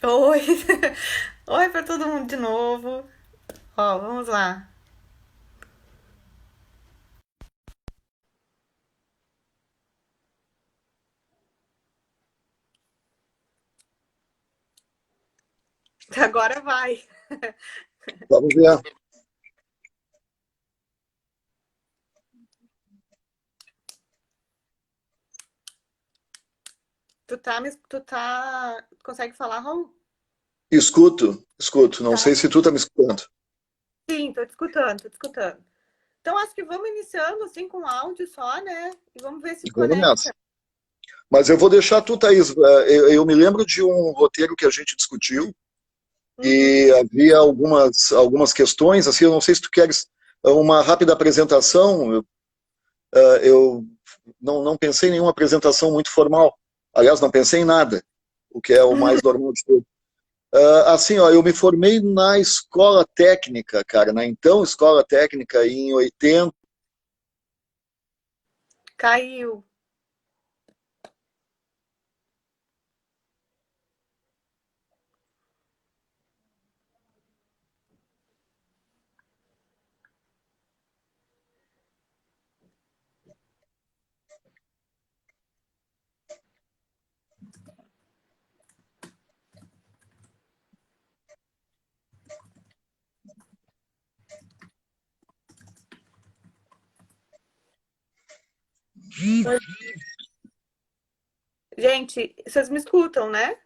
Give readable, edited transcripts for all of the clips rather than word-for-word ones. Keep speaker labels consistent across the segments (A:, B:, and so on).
A: Oi! Oi pra todo mundo de novo. Ó, vamos lá. Agora vai.
B: Vamos ver.
A: Consegue falar, Raul?
B: Escuto, escuto. Não
A: Tá.
B: sei se tu tá me escutando.
A: Sim, tô te escutando, tô te escutando. Então acho que vamos iniciando assim com áudio só, né? E vamos ver se
B: Vamos nessa.
A: conecta.
B: Mas eu vou deixar tu, Thaís. Eu me lembro de um roteiro que a gente discutiu
A: Uhum.
B: e havia algumas questões. Assim, eu não sei se tu queres uma rápida apresentação. Eu não pensei em nenhuma apresentação muito formal. Aliás, não pensei em nada, o que é o mais normal de tudo. Assim, ó, eu me formei na escola técnica, cara, na então escola técnica em 80.
A: Caiu. Gente, vocês me escutam, né?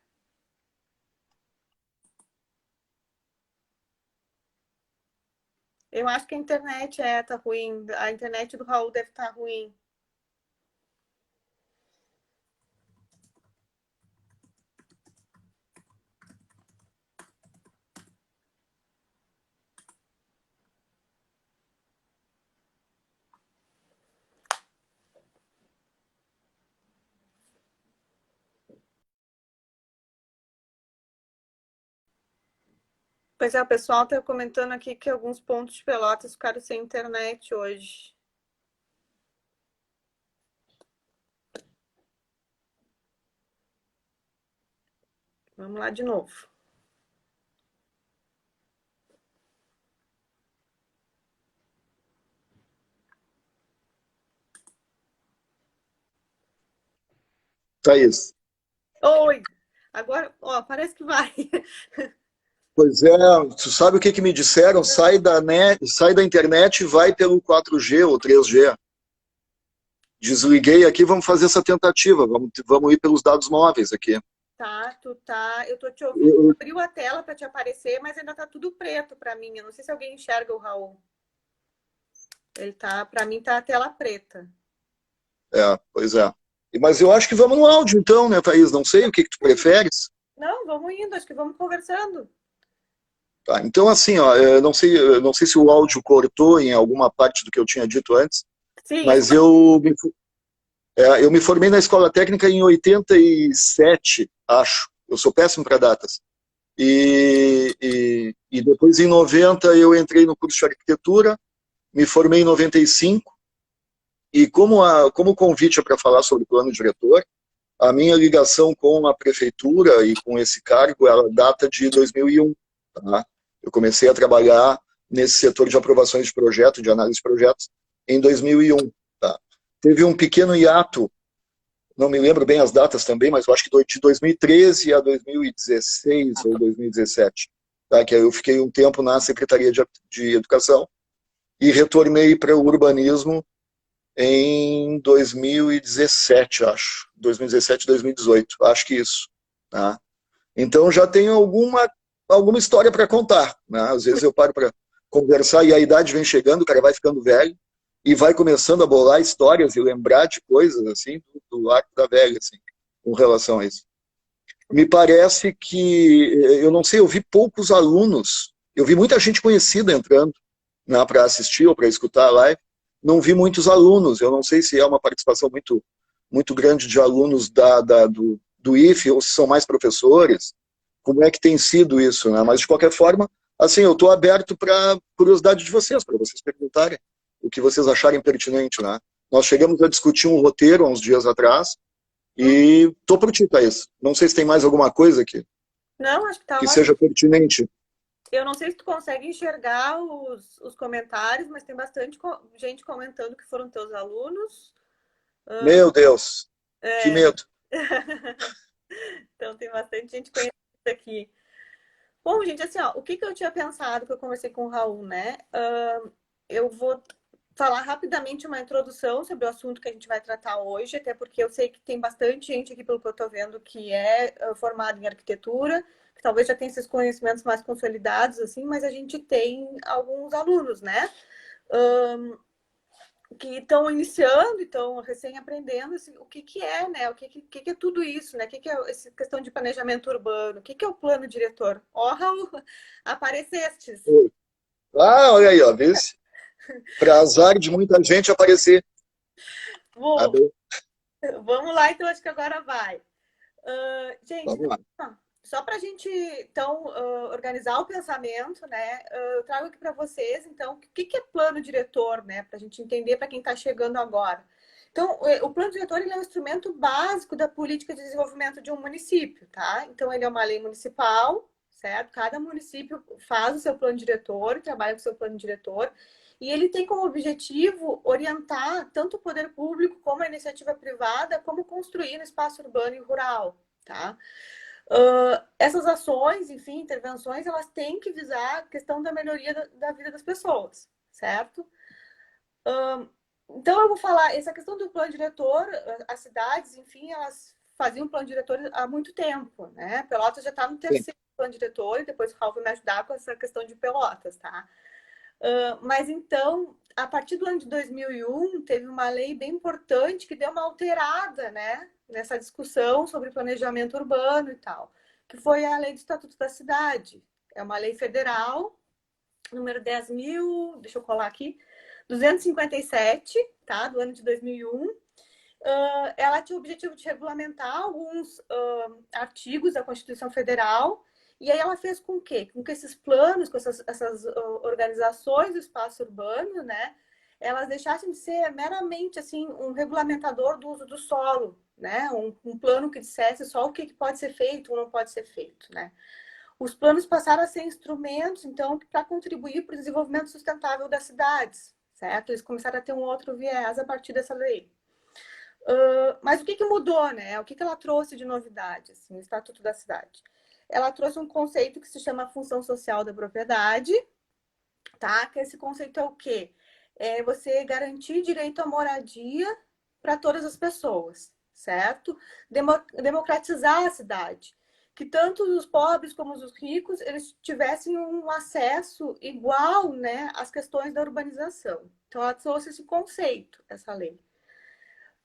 A: Eu acho que a internet tá ruim. A internet do Raul deve estar ruim. Pois é, o pessoal tá comentando aqui que alguns pontos de Pelotas ficaram sem internet hoje. Vamos lá de novo.
B: Thaís.
A: Oi! Agora, ó, parece que vai.
B: Pois é, tu sabe o que que me disseram? Sai da internet e vai pelo 4G ou 3G. Desliguei aqui, vamos fazer essa tentativa, vamos ir pelos dados móveis aqui.
A: Tá, tu tá. Eu tô te ouvindo.
B: Eu-
A: Abriu a tela para te aparecer, mas ainda tá tudo preto para mim. Eu não sei se alguém enxerga o Raul. Ele tá, para mim tá a tela preta.
B: Pois é. Mas eu acho que vamos no áudio então, né, Thaís? Não sei o que que tu preferes.
A: Não, vamos indo, acho que vamos conversando.
B: Tá, então assim, ó, eu não sei se o áudio cortou em alguma parte do que eu tinha dito antes,
A: Sim,
B: mas eu me formei na escola técnica em 87, acho. Eu sou péssimo para datas. E depois, em 90, eu entrei no curso de arquitetura, me formei em 95, e como o convite é para falar sobre o plano diretor, a minha ligação com a prefeitura e com esse cargo, ela data de 2001. Tá? Eu comecei a trabalhar nesse setor de aprovações de projeto, de análise de projetos, em 2001. Tá? Teve um pequeno hiato, não me lembro bem as datas também, mas eu acho que de 2013 a 2016 ou 2017, tá? Que eu fiquei um tempo na Secretaria de Educação e retornei para o urbanismo em 2017, acho. 2017, 2018, acho que isso. Tá? Então já tenho alguma história para contar. Né? Às vezes eu paro para conversar e a idade vem chegando, o cara vai ficando velho e vai começando a bolar histórias e lembrar de coisas assim do arco da velha, assim, com relação a isso. Me parece que, eu não sei, eu vi poucos alunos, eu vi muita gente conhecida entrando, né, para assistir ou para escutar a live, não vi muitos alunos, eu não sei se é uma participação muito grande de alunos do IFE ou se são mais professores, como é que tem sido isso, né? Mas de qualquer forma, assim, eu estou aberto para curiosidade de vocês, para vocês perguntarem o que vocês acharem pertinente, né? Nós chegamos a discutir um roteiro há uns dias atrás,
A: Hum,
B: e tô por ti, Thaís. Não sei se tem mais alguma coisa aqui.
A: Não, acho que tá
B: que
A: ótimo.
B: seja pertinente.
A: Eu não sei se tu consegue enxergar os comentários, mas tem bastante gente comentando que foram teus alunos.
B: Meu Deus, que
A: É.
B: medo.
A: Então tem bastante gente conhecida aqui. Bom, gente, assim, ó, o que eu tinha pensado que eu conversei com o Raul, né? Eu vou falar rapidamente uma introdução sobre o assunto que a gente vai tratar hoje, até porque eu sei que tem bastante gente aqui, pelo que eu estou vendo, que é formada em arquitetura, que talvez já tenha esses conhecimentos mais consolidados, assim, mas a gente tem alguns alunos, né? Que estão iniciando, estão recém-aprendendo assim, o que, que é, né? O que é tudo isso, né? O que, que é essa questão de planejamento urbano? O que, que é o plano diretor? Ó, Raul, aparecestes.
B: Ah, olha aí, ó, vê se para azar de muita gente aparecer.
A: Bom,
B: Abre-
A: vamos lá, então acho que agora vai. Gente,
B: Vamos
A: então,
B: lá.
A: só para a gente então organizar o pensamento, né? Eu trago aqui para vocês, então, o que, que é plano diretor, né? Para a gente entender para quem está chegando agora. Então, o plano diretor ele é um instrumento básico da política de desenvolvimento de um município, tá? Então, ele é uma lei municipal, certo? Cada município faz o seu plano diretor, trabalha com o seu plano diretor, e ele tem como objetivo orientar tanto o poder público como a iniciativa privada, como construir no espaço urbano e rural, tá? Essas ações, enfim, intervenções, elas têm que visar a questão da melhoria da vida das pessoas, certo? Então, eu vou falar, essa questão do plano diretor, as cidades, enfim, elas faziam plano diretor há muito tempo, né? Pelotas já está no
B: Sim.
A: terceiro plano diretor, e depois o Raul vai me ajudar com essa questão de Pelotas, tá? Mas então, a partir do ano de 2001, teve uma lei bem importante que deu uma alterada, né? Nessa discussão sobre planejamento urbano e tal, que foi a Lei do Estatuto da Cidade. É uma lei federal, número 10.000, deixa eu colar aqui, 257, tá? Do ano de 2001. Ela tinha o objetivo de regulamentar alguns artigos da Constituição Federal, e aí ela fez com que? Com que esses planos, com essas organizações do espaço urbano, né, elas deixassem de ser meramente assim um regulamentador do uso do solo, né, um plano que dissesse só o que pode ser feito ou não pode ser feito, né. Os planos passaram a ser instrumentos, então, para contribuir para o desenvolvimento sustentável das cidades, certo? Eles começaram a ter um outro viés a partir dessa lei. Mas o que mudou, né? O que ela trouxe de novidade, assim, o Estatuto da Cidade? Ela trouxe um conceito que se chama função social da propriedade, tá? Que esse conceito é o quê? É você garantir direito à moradia para todas as pessoas, certo? Democratizar a cidade. Que tanto os pobres como os ricos, eles tivessem um acesso igual, né, às questões da urbanização. Então, ela trouxe esse conceito, essa lei.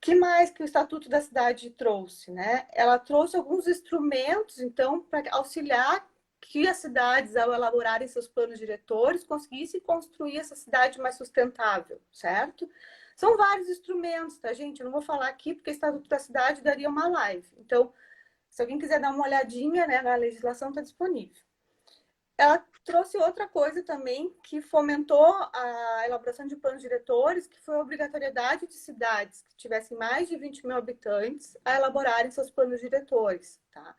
A: Que mais que o Estatuto da Cidade trouxe, né? Ela trouxe alguns instrumentos, então, para auxiliar que as cidades, ao elaborarem seus planos diretores, conseguissem construir essa cidade mais sustentável, certo? São vários instrumentos, tá, gente? Eu não vou falar aqui porque o Estatuto da Cidade daria uma live. Então, se alguém quiser dar uma olhadinha, né, na legislação, está disponível. Ela trouxe outra coisa também que fomentou a elaboração de planos diretores, que foi a obrigatoriedade de cidades que tivessem mais de 20 mil habitantes a elaborarem seus planos diretores, tá?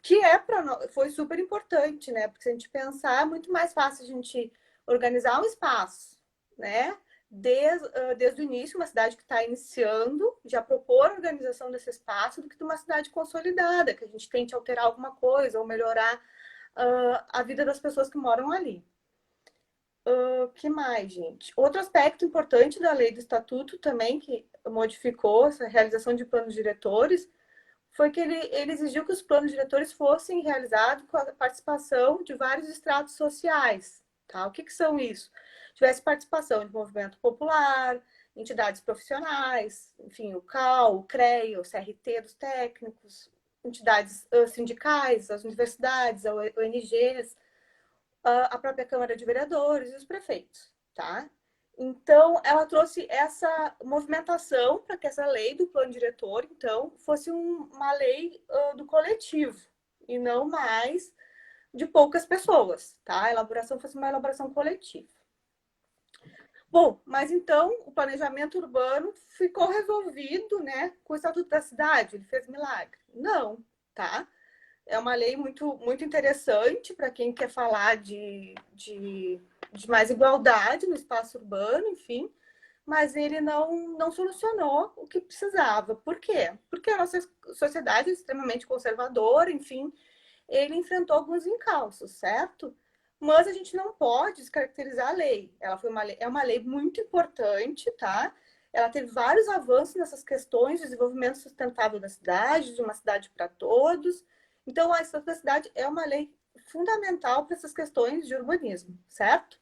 A: Que foi super importante, né? Porque se a gente pensar, é muito mais fácil a gente organizar um espaço, né? Desde o início, uma cidade que está iniciando, já propor a organização desse espaço do que de uma cidade consolidada, que a gente tente alterar alguma coisa ou melhorar a vida das pessoas que moram ali. Que mais, gente? Outro aspecto importante da lei do estatuto também, que modificou essa realização de planos diretores, foi que ele exigiu que os planos diretores fossem realizados com a participação de vários estratos sociais. Tá? O que são isso? Tivesse participação de movimento popular, entidades profissionais, enfim, o CAL, o CREA, o CRT dos técnicos, entidades sindicais, as universidades, as ONGs, a própria Câmara de Vereadores e os prefeitos, tá? Então, ela trouxe essa movimentação para que essa lei do plano diretor, então, fosse uma lei do coletivo e não mais de poucas pessoas, tá? A elaboração fosse uma elaboração coletiva. Bom, mas então o planejamento urbano ficou resolvido, né, com o Estatuto da Cidade? Ele fez milagre? Não, tá? é uma lei muito interessante para quem quer falar de mais igualdade no espaço urbano, enfim, mas ele não solucionou o que precisava. Por quê? Porque a nossa sociedade é extremamente conservadora, enfim, ele enfrentou alguns encalços, certo? Mas a gente não pode descaracterizar a lei. Ela foi é uma lei muito importante, tá? Ela teve vários avanços nessas questões de desenvolvimento sustentável da cidade, de uma cidade para todos. Então, a Estatuto da Cidade é uma lei fundamental para essas questões de urbanismo, certo?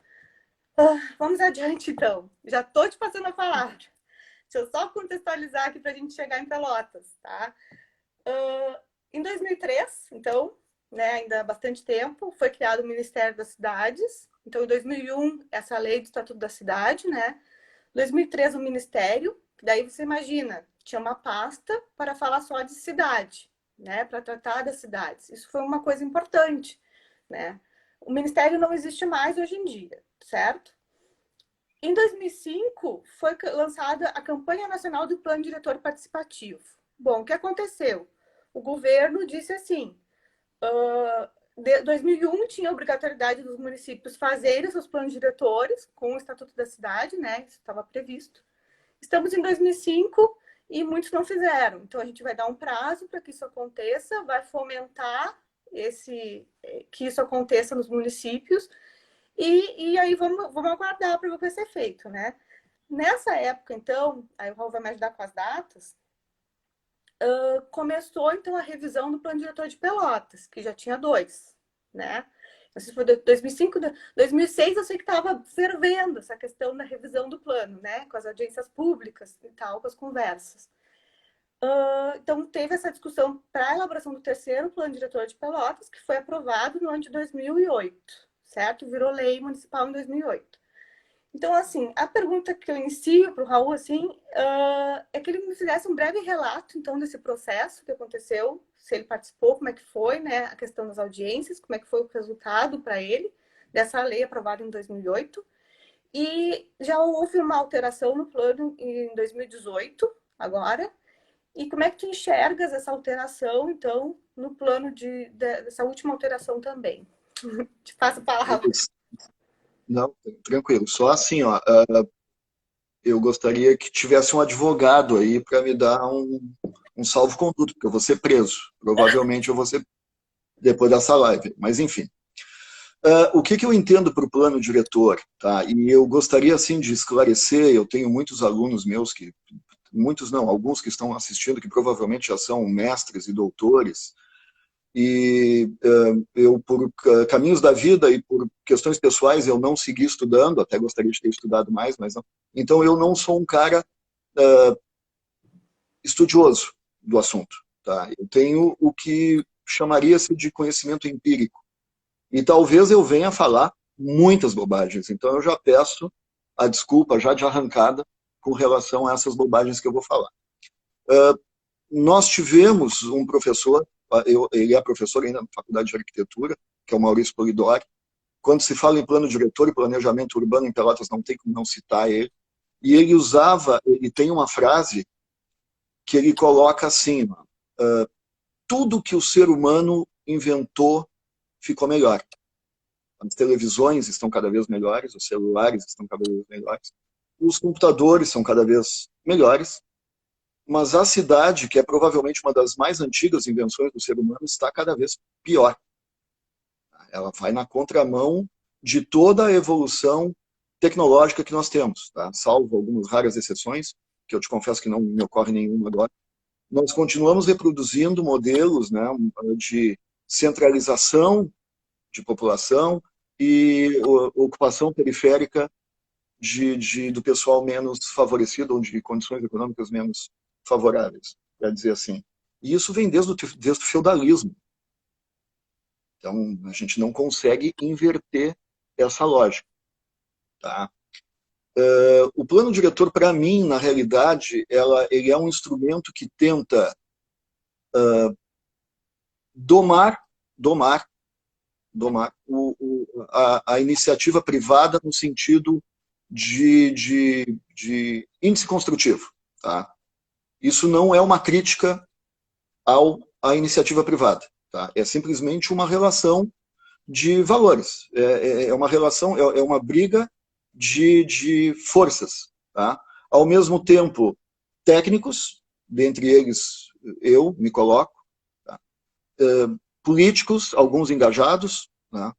A: Vamos adiante, então. Já estou te passando a palavra. Deixa eu só contextualizar aqui para a gente chegar em Pelotas, tá? Em 2003, então, né, ainda há bastante tempo, foi criado o Ministério das Cidades. Então, em 2001, essa lei do Estatuto da Cidade, né? Em 2003, o Ministério, daí você imagina, tinha uma pasta para falar só de cidade, né? Para tratar das cidades. Isso foi uma coisa importante, né? O Ministério não existe mais hoje em dia, certo? Em 2005, foi lançada a Campanha Nacional do Plano Diretor Participativo. Bom, o que aconteceu? O governo disse assim, 2001 tinha a obrigatoriedade dos municípios fazerem seus planos diretores com o Estatuto da Cidade, né? Isso estava previsto. Estamos em 2005 e muitos não fizeram. Então, a gente vai dar um prazo para que isso aconteça, vai fomentar que isso aconteça nos municípios e aí vamos aguardar para ver o que vai ser feito, né? Nessa época, então, aí o Raul vai me ajudar com as datas, começou, então, a revisão do Plano Diretor de Pelotas, que já tinha 2, né? Não sei se foi 2005, 2006, eu sei que estava fervendo essa questão da revisão do plano, né? Com as audiências públicas e tal, com as conversas. Então, teve essa discussão para a elaboração do terceiro Plano Diretor de Pelotas, que foi aprovado no ano de 2008, certo? Virou lei municipal em 2008. Então, assim, a pergunta que eu inicio para o Raul, assim, é que ele me fizesse um breve relato, então, desse processo que aconteceu, se ele participou, como é que foi, né, a questão das audiências, como é que foi o resultado para ele, dessa lei aprovada em 2008. E já houve uma alteração no plano em 2018, agora. E como é que tu enxergas essa alteração, então, no plano dessa última alteração também? Te passo a palavra.
B: Não, tranquilo. Só assim, ó, eu gostaria que tivesse um advogado aí para me dar um salvo-conduto, porque eu vou ser preso. Provavelmente eu vou ser depois dessa live. Mas, enfim. O que eu entendo para o plano diretor? Tá? E eu gostaria, assim, de esclarecer, eu tenho muitos alunos meus que... Muitos não, alguns que estão assistindo, que provavelmente já são mestres e doutores, e eu, por caminhos da vida e por questões pessoais, eu não segui estudando, até gostaria de ter estudado mais, mas não. Então, eu não sou um cara estudioso do assunto. Tá? Eu tenho o que chamaria-se de conhecimento empírico. E talvez eu venha falar muitas bobagens. Então, eu já peço a desculpa, já de arrancada, com relação a essas bobagens que eu vou falar. Nós tivemos um professor, ele é professor ainda na Faculdade de Arquitetura, que é o Maurício Polidori. Quando se fala em plano diretor e planejamento urbano em Pelotas, não tem como não citar ele. E ele tem uma frase que ele coloca assim, tudo que o ser humano inventou ficou melhor. As televisões estão cada vez melhores, os celulares estão cada vez melhores, os computadores são cada vez melhores, mas a cidade, que é provavelmente uma das mais antigas invenções do ser humano, está cada vez pior. Ela vai na contramão de toda a evolução tecnológica que nós temos, tá? Salvo algumas raras exceções, que eu te confesso que não me ocorre nenhuma agora. Nós continuamos reproduzindo modelos, né, de centralização de população e ocupação periférica do pessoal menos favorecido ou de condições econômicas menos favoráveis, quer dizer assim. E isso vem desde o feudalismo. Então, a gente não consegue inverter essa lógica. Tá? O plano diretor, para mim, na realidade, ele é um instrumento que tenta domar a iniciativa privada no sentido de índice construtivo. Tá? Isso não é uma crítica à iniciativa privada. Tá? É simplesmente uma relação de valores. É uma relação, é uma briga de forças. Tá? Ao mesmo tempo, técnicos, dentre eles eu me coloco, tá? Políticos, alguns engajados, né?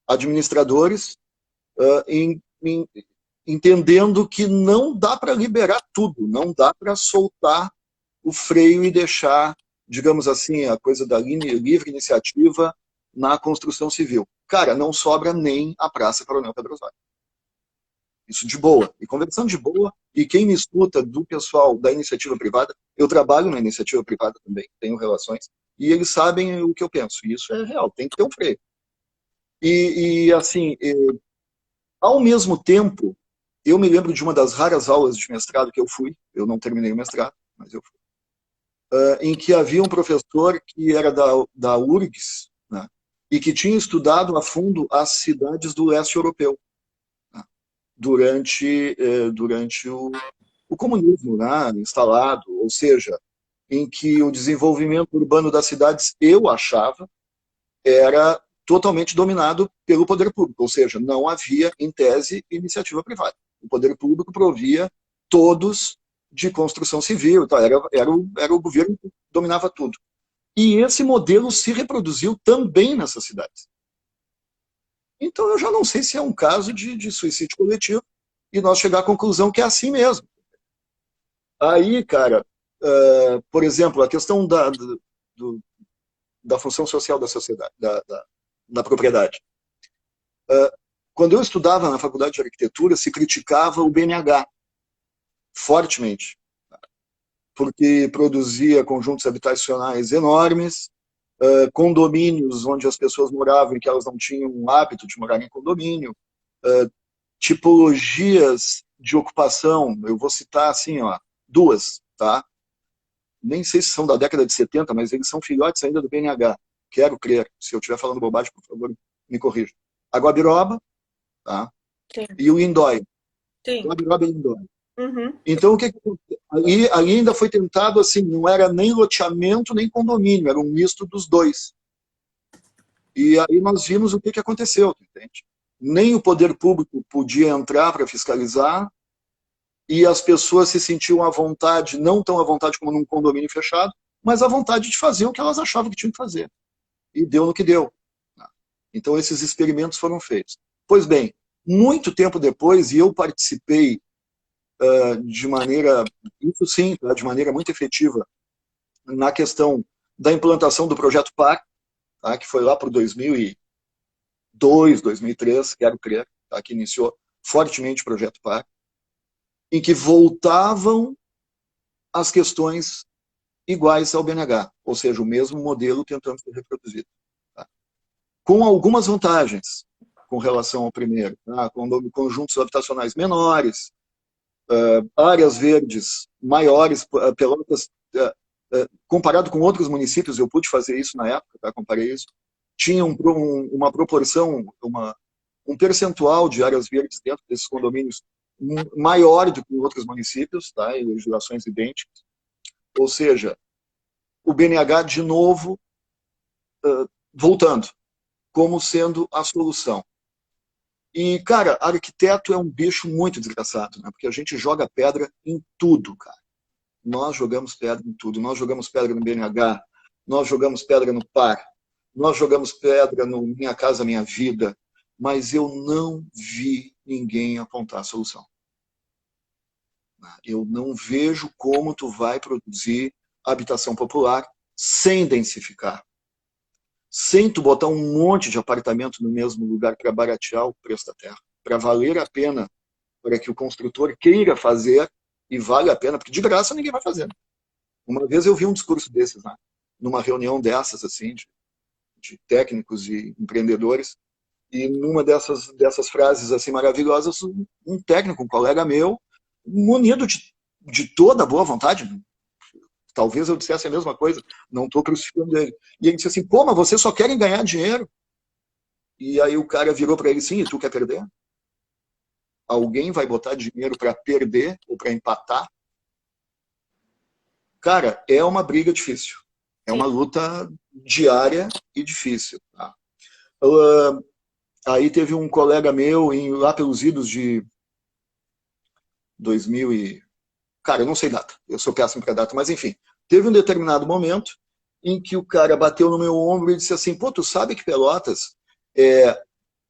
B: Administradores, entendendo que não dá para liberar tudo, não dá para soltar o freio e deixar, digamos assim, a coisa da livre iniciativa na construção civil. Cara, não sobra nem a Praça Coronel Pedro Osório. Isso de boa. E conversando de boa, e quem me escuta do pessoal da iniciativa privada, eu trabalho na iniciativa privada também, tenho relações, e eles sabem o que eu penso. E isso é real, tem que ter um freio. Assim, ao mesmo tempo, eu me lembro de uma das raras aulas de mestrado que eu fui, eu não terminei o mestrado, mas eu fui, em que havia um professor que era da URGS, né, e que tinha estudado a fundo as cidades do leste europeu, né, durante o comunismo, né, instalado, ou seja, em que o desenvolvimento urbano das cidades, eu achava, era totalmente dominado pelo poder público, ou seja, não havia, em tese, iniciativa privada. O poder público provia todos de construção civil, tá? Era o governo que dominava tudo. E esse modelo se reproduziu também nessas cidades. Então eu já não sei se é um caso de suicídio coletivo e nós chegar à conclusão que é assim mesmo. Aí, cara, por exemplo, a questão da função social da sociedade, da propriedade. Quando eu estudava na faculdade de arquitetura, se criticava o BNH fortemente, porque produzia conjuntos habitacionais enormes, condomínios onde as pessoas moravam e que elas não tinham o hábito de morar em condomínio, tipologias de ocupação, eu vou citar assim, ó, duas, tá? Nem sei se são da década de 70, mas eles são filhotes ainda do BNH, quero crer. Se eu estiver falando bobagem, por favor, me corrija. A Guabiroba, tá?
A: Sim.
B: E o Lindóia.
A: Sim.
B: Guabiroba e Lindóia.
A: Uhum.
B: Então, o que ali ainda foi tentado assim, não era nem loteamento nem condomínio, era um misto dos dois. E aí nós vimos o que aconteceu, entende? Nem o poder público podia entrar para fiscalizar e as pessoas se sentiam à vontade, não tão à vontade como num condomínio fechado, mas à vontade de fazer o que elas achavam que tinham que fazer. E deu no que deu. Então esses experimentos foram feitos. Pois bem, muito tempo depois, e eu participei de maneira, isso sim, de maneira muito efetiva, na questão da implantação do projeto PAR, tá, que foi lá para 2002, 2003, quero crer, tá, que iniciou fortemente o projeto PAR, em que voltavam as questões iguais ao BNH, ou seja, o mesmo modelo tentando ser reproduzido. Tá? Com algumas vantagens com relação ao primeiro, tá? Com conjuntos habitacionais menores, áreas verdes maiores, Pelotas, comparado com outros municípios, eu pude fazer isso na época, tá? Comparei isso, tinha uma proporção, um percentual de áreas verdes dentro desses condomínios maior do que em outros municípios, tá? Em legislações idênticas. Ou seja, o BNH, de novo, voltando, como sendo a solução. E, cara, arquiteto é um bicho muito desgraçado, né? Porque a gente joga pedra em tudo, cara. Nós jogamos pedra em tudo. Nós jogamos pedra no BNH, nós jogamos pedra no PAR, nós jogamos pedra no Minha Casa Minha Vida, mas eu não vi ninguém apontar a solução. Eu não vejo como tu vai produzir habitação popular sem densificar. Sem tu botar um monte de apartamento no mesmo lugar para baratear o preço da terra, para valer a pena, para que o construtor queira fazer e vale a pena, porque de graça ninguém vai fazer. Uma vez eu vi um discurso desses, né? Numa reunião dessas, assim, de técnicos e empreendedores, e numa dessas frases assim maravilhosas, um técnico, um colega meu, munido de toda a boa vontade, talvez eu dissesse a mesma coisa, não estou crucificando ele. E ele disse assim, pô, mas vocês só querem ganhar dinheiro. E aí o cara virou para ele, sim, e tu quer perder? Alguém vai botar dinheiro para perder ou para empatar? Cara, é uma briga difícil. É
A: Sim.
B: uma luta diária e difícil. Tá? Aí teve um colega meu, lá pelos idos de 2000 e... Cara, eu não sei data, eu sou péssimo para data, mas enfim. Teve um determinado momento em que o cara bateu no meu ombro e disse assim, pô, tu sabe que Pelotas é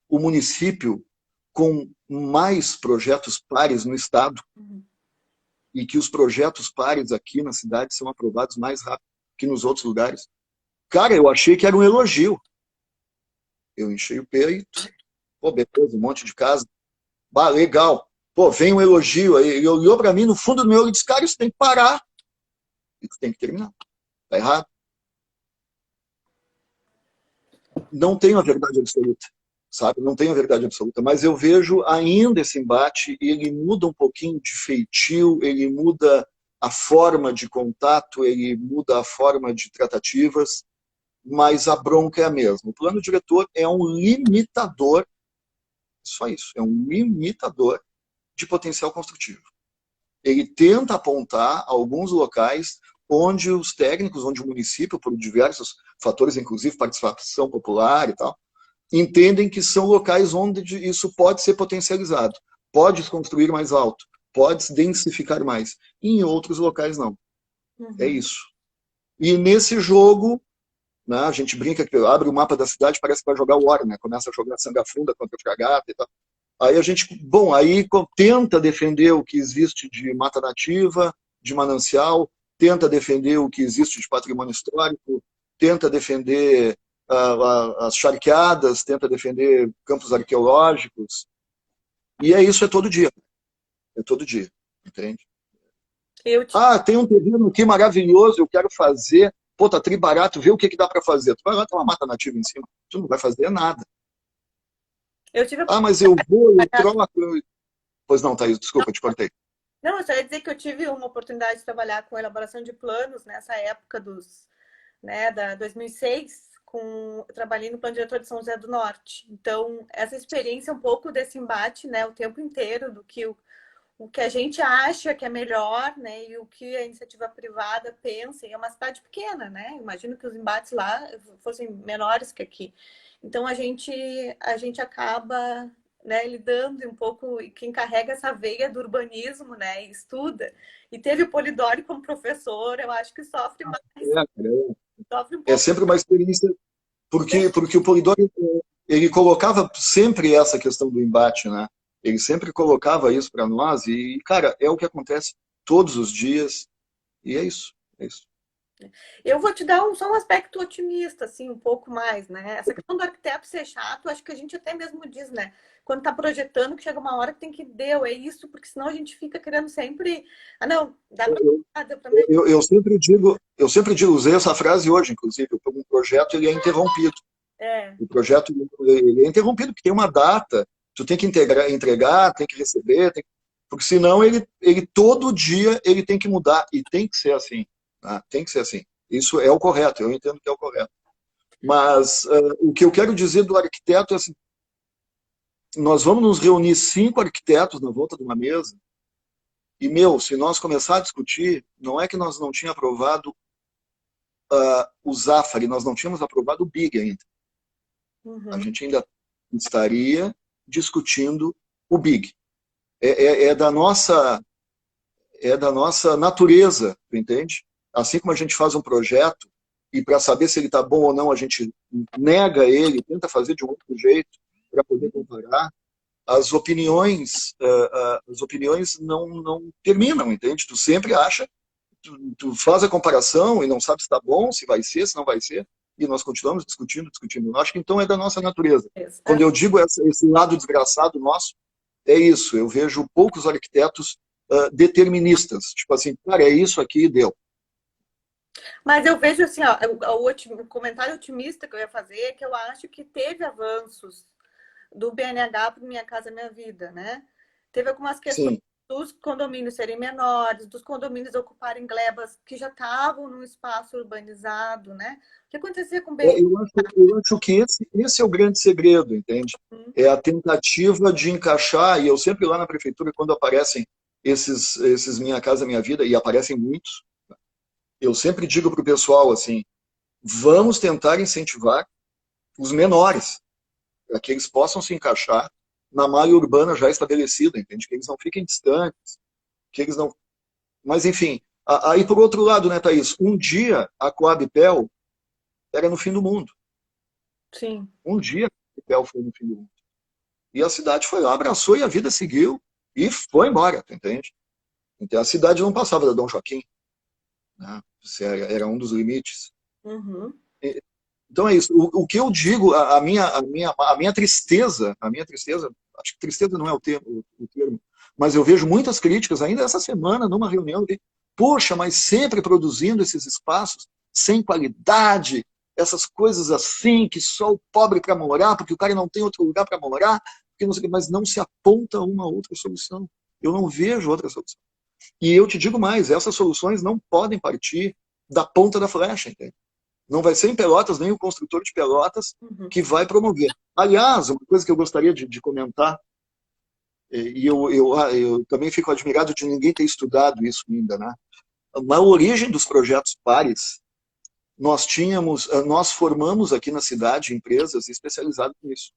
B: o município com mais projetos pares no estado
A: Uhum.
B: e que os projetos pares aqui na cidade são aprovados mais rápido que nos outros lugares. Cara, eu achei que era um elogio. Eu enchei o peito, pô, beleza, um monte de casa. Bah, legal. Pô, vem um elogio aí. Ele olhou para mim no fundo do meu olho e disse, cara, isso tem que parar. Isso tem que terminar. Tá errado. Não tenho a verdade absoluta, sabe? Não tenho a verdade absoluta, mas eu vejo ainda esse embate, ele muda um pouquinho de feitio, ele muda a forma de contato, ele muda a forma de tratativas, mas a bronca é a mesma. O plano diretor é um limitador, só isso, é um limitador de potencial construtivo. Ele tenta apontar alguns locais onde os técnicos, onde o município, por diversos fatores, inclusive participação popular e tal, entendem que são locais onde isso pode ser potencializado, pode se construir mais alto, pode se densificar mais. E em outros locais não. É
A: Uhum.
B: isso. E nesse jogo, né, a gente brinca que abre o mapa da cidade, parece que vai jogar War, né? Começa a jogar Sangafunda contra Fragata e tal. Aí a gente, bom, aí tenta defender o que existe de mata nativa, de manancial, tenta defender o que existe de patrimônio histórico, tenta defender as charqueadas, tenta defender campos arqueológicos. E é isso, é todo dia. É todo dia, entende?
A: Eu te...
B: Ah, tem um terreno aqui maravilhoso, eu quero fazer. Pô, tá tri barato, vê o que dá para fazer. Tu vai lá, tem uma mata nativa em cima. Tu não vai fazer nada.
A: eu tive a
B: Ah, mas eu vou, eu troco. Pois não, Thaís, desculpa, te cortei.
A: Não, eu só ia dizer que eu tive uma oportunidade de trabalhar com elaboração de planos nessa época da 2006, eu trabalhei no plano diretor de São José do Norte. Então, essa experiência, um pouco desse embate, né, o tempo inteiro, do que o que a gente acha que é melhor, né, e o que a iniciativa privada pensa. E é uma cidade pequena, né? Imagino que os embates lá fossem menores que aqui. Então, a gente acaba, né, lidando um pouco, e quem carrega essa veia do urbanismo, né, e estuda, e teve o Polidori como professor, eu acho que sofre mais, sofre um
B: É
A: pouco.
B: sempre uma experiência, porque o Polidori, ele colocava sempre essa questão do embate, né? Ele sempre colocava isso para nós e, cara, é o que acontece todos os dias e é isso, é isso.
A: Eu vou te dar só um aspecto otimista, assim, um pouco mais, né? Essa questão do arquiteto ser chato, acho que a gente até mesmo diz, né? Quando tá projetando, que chega uma hora que tem que deu, é isso, porque senão a gente fica querendo sempre. Ah, não, dá pra.
B: Eu,
A: Dá pra
B: eu sempre digo, usei essa frase hoje, inclusive, um projeto ele é interrompido.
A: é,
B: O projeto ele é interrompido porque tem uma data, tu tem que entregar, tem que receber, porque senão ele todo dia ele tem que mudar e tem que ser assim, tá? Tem que ser assim. Isso é o correto, eu entendo que é o correto. Mas o que eu quero dizer do arquiteto é assim, nós vamos nos reunir 5 arquitetos na volta de uma mesa e, meu, se nós começar a discutir, não é que nós não tínhamos aprovado o Zafari, nós não tínhamos aprovado o Big ainda. A
A: uhum,
B: gente ainda estaria discutindo o Big. É da nossa natureza, tu entende? Assim como a gente faz um projeto e para saber se ele está bom ou não, a gente nega ele, tenta fazer de um outro jeito para poder comparar. As opiniões não terminam, entende? Tu sempre acha, tu faz a comparação e não sabe se está bom, se vai ser, se não vai ser, e nós continuamos discutindo, discutindo. Eu acho que então é da nossa natureza. Quando eu digo esse lado desgraçado nosso, é isso. Eu vejo poucos arquitetos deterministas. Tipo assim, cara, é isso aqui e deu.
A: Mas eu vejo assim, ó, o comentário otimista que eu ia fazer é que eu acho que teve avanços do BNH para Minha Casa Minha Vida, né? Teve algumas questões
B: Sim.
A: dos condomínios serem menores, dos condomínios ocuparem glebas que já estavam num espaço urbanizado, né? O que acontecia com o BNH?
B: Eu acho que esse é o grande segredo, entende? É a tentativa de encaixar, e eu sempre lá na prefeitura, quando aparecem esses Minha Casa Minha Vida, e aparecem muitos, eu sempre digo para o pessoal assim, vamos tentar incentivar os menores, para que eles possam se encaixar na malha urbana já estabelecida, entende? Que eles não fiquem distantes, que eles não... Mas, enfim, aí por outro lado, né, Thaís? Um dia a Coabipel era no fim do mundo.
A: Sim.
B: Um dia a Coabipel foi no fim do mundo. E a cidade foi lá, abraçou e a vida seguiu e foi embora, tu entende? Então a cidade não passava da Dom Joaquim, né? Isso era um dos limites.
A: Uhum.
B: Então é isso. O que eu digo, a minha tristeza, acho que tristeza não é o termo, mas eu vejo muitas críticas ainda essa semana numa reunião de, poxa, mas sempre produzindo esses espaços sem qualidade, essas coisas assim que só o pobre para morar, porque o cara não tem outro lugar para morar, porque não sei, o quê, mas não se aponta uma outra solução. Eu não vejo outra solução. E eu te digo mais, essas soluções não podem partir da ponta da flecha, entende? Não vai ser em Pelotas, nem o construtor de Pelotas que vai promover. Aliás, uma coisa que eu gostaria de comentar, e eu também fico admirado de ninguém ter estudado isso ainda, né? Na origem dos projetos pares, nós formamos aqui na cidade empresas especializadas nisso.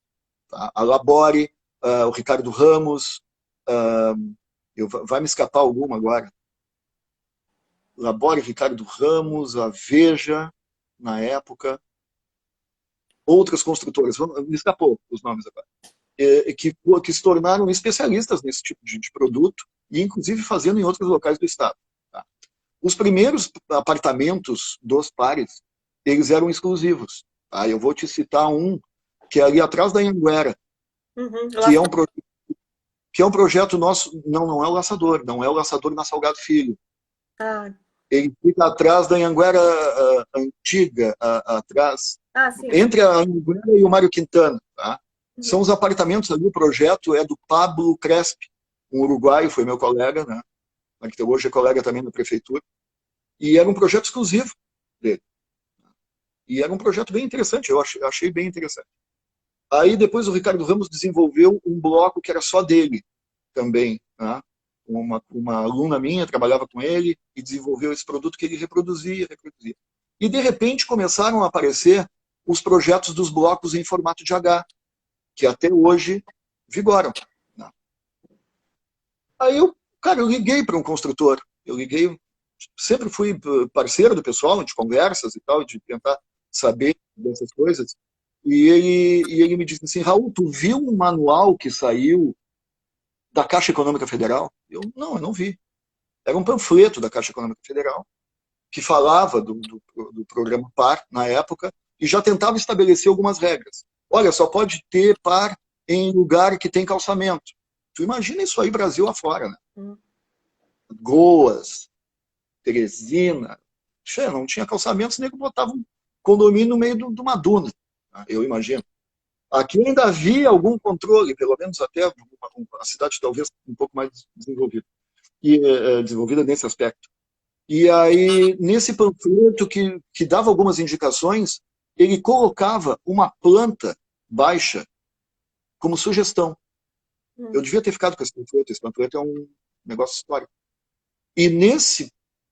B: Tá? A Labore, o Ricardo Ramos, vai me escapar alguma agora. Labore, Ricardo Ramos, a Veja, na época, outras construtoras, me escapou os nomes agora, que se tornaram especialistas nesse tipo de produto e, inclusive, fazendo em outros locais do estado. Tá? Os primeiros apartamentos dos pares, eles eram exclusivos. Tá? Eu vou te citar um que é ali atrás da Anhanguera, que é um projeto nosso, não é o Laçador, não é o Laçador na Salgado Filho.
A: Ah.
B: Ele fica atrás da Anhanguera antiga, atrás, entre a Anhanguera e o Mário Quintana. Tá? São os apartamentos ali, o projeto é do Pablo Crespi, um uruguaio, foi meu colega, né? Que hoje é colega também na prefeitura, e era um projeto exclusivo dele. E era um projeto bem interessante, eu achei bem interessante. Aí depois o Ricardo Ramos desenvolveu um bloco que era só dele também, né? Uma aluna minha trabalhava com ele e desenvolveu esse produto que ele reproduzia. E, de repente, começaram a aparecer os projetos dos blocos em formato de H, que até hoje vigoram. Né? Aí eu liguei para um construtor. Sempre fui parceiro do pessoal, de conversas e tal, de tentar saber dessas coisas. E ele me disse assim, Raul, tu viu um manual que saiu da Caixa Econômica Federal? Eu não vi. Era um panfleto da Caixa Econômica Federal que falava do programa PAR na época e já tentava estabelecer algumas regras. Olha, só pode ter PAR em lugar que tem calçamento. Tu imagina isso aí Brasil afora, né? Goas, Teresina, não tinha calçamento, nem que botava um condomínio no meio de uma duna, eu imagino. Aqui ainda havia algum controle, pelo menos até a cidade talvez um pouco mais desenvolvida, desenvolvida nesse aspecto. E aí, nesse panfleto que dava algumas indicações, ele colocava uma planta baixa como sugestão. Eu devia ter ficado com esse panfleto é um negócio histórico. E nesse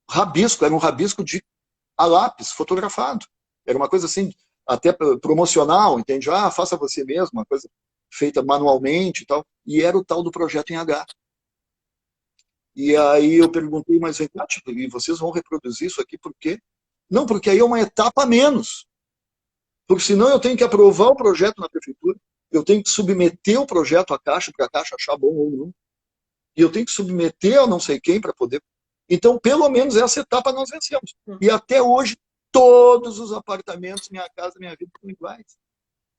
B: rabisco, era um rabisco a lápis, fotografado. Era uma coisa assim, até promocional, entende? Faça você mesmo, uma coisa feita manualmente e tal. E era o tal do projeto em H. E aí eu perguntei, mas vem cá, tipo, e vocês vão reproduzir isso aqui por quê? Não, porque aí é uma etapa a menos. Porque senão eu tenho que aprovar o projeto na prefeitura, eu tenho que submeter o projeto à Caixa, para a Caixa achar bom ou não. E eu tenho que submeter a não sei quem para poder... Então, pelo menos essa etapa nós vencemos. E até hoje, todos os apartamentos, Minha Casa Minha Vida, são iguais,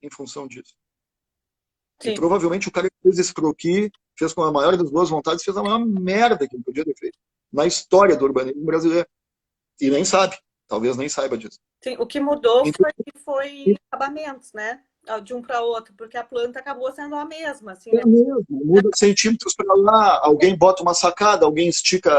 B: em função disso. Sim. E provavelmente o cara que fez esse croquis, fez com a maior das boas vontades, fez a maior merda que ele podia ter feito na história do urbanismo brasileiro. E nem sabe, talvez nem saiba disso.
A: Sim, o que mudou foi acabamentos, né? De um para outro, porque a planta acabou sendo a mesma. Assim, né?
B: Mesmo, muda centímetros para lá, alguém bota uma sacada, alguém estica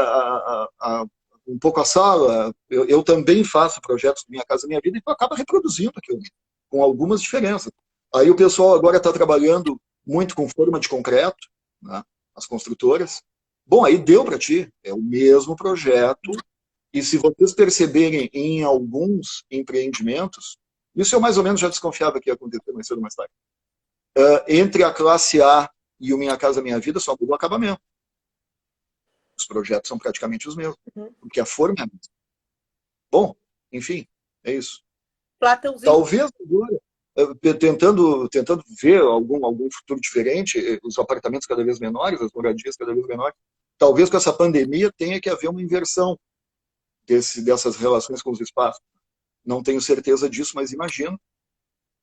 B: um pouco a sala. Eu também faço projetos Minha Casa Minha Vida e acaba reproduzindo aquilo, com algumas diferenças. Aí o pessoal agora está trabalhando muito com forma de concreto, né, as construtoras. Bom, aí deu para ti, é o mesmo projeto E se vocês perceberem em alguns empreendimentos, isso eu mais ou menos já desconfiava que ia acontecer mais cedo ou mais tarde. Entre a classe A e o Minha Casa Minha Vida só mudou o acabamento. Os projetos são praticamente os mesmos, porque a forma é a mesma. Bom, enfim, é isso.
A: Platãozinho.
B: Talvez agora, tentando ver algum futuro diferente, os apartamentos cada vez menores, as moradias cada vez menores, talvez com essa pandemia tenha que haver uma inversão dessas relações com os espaços. Não tenho certeza disso, mas imagino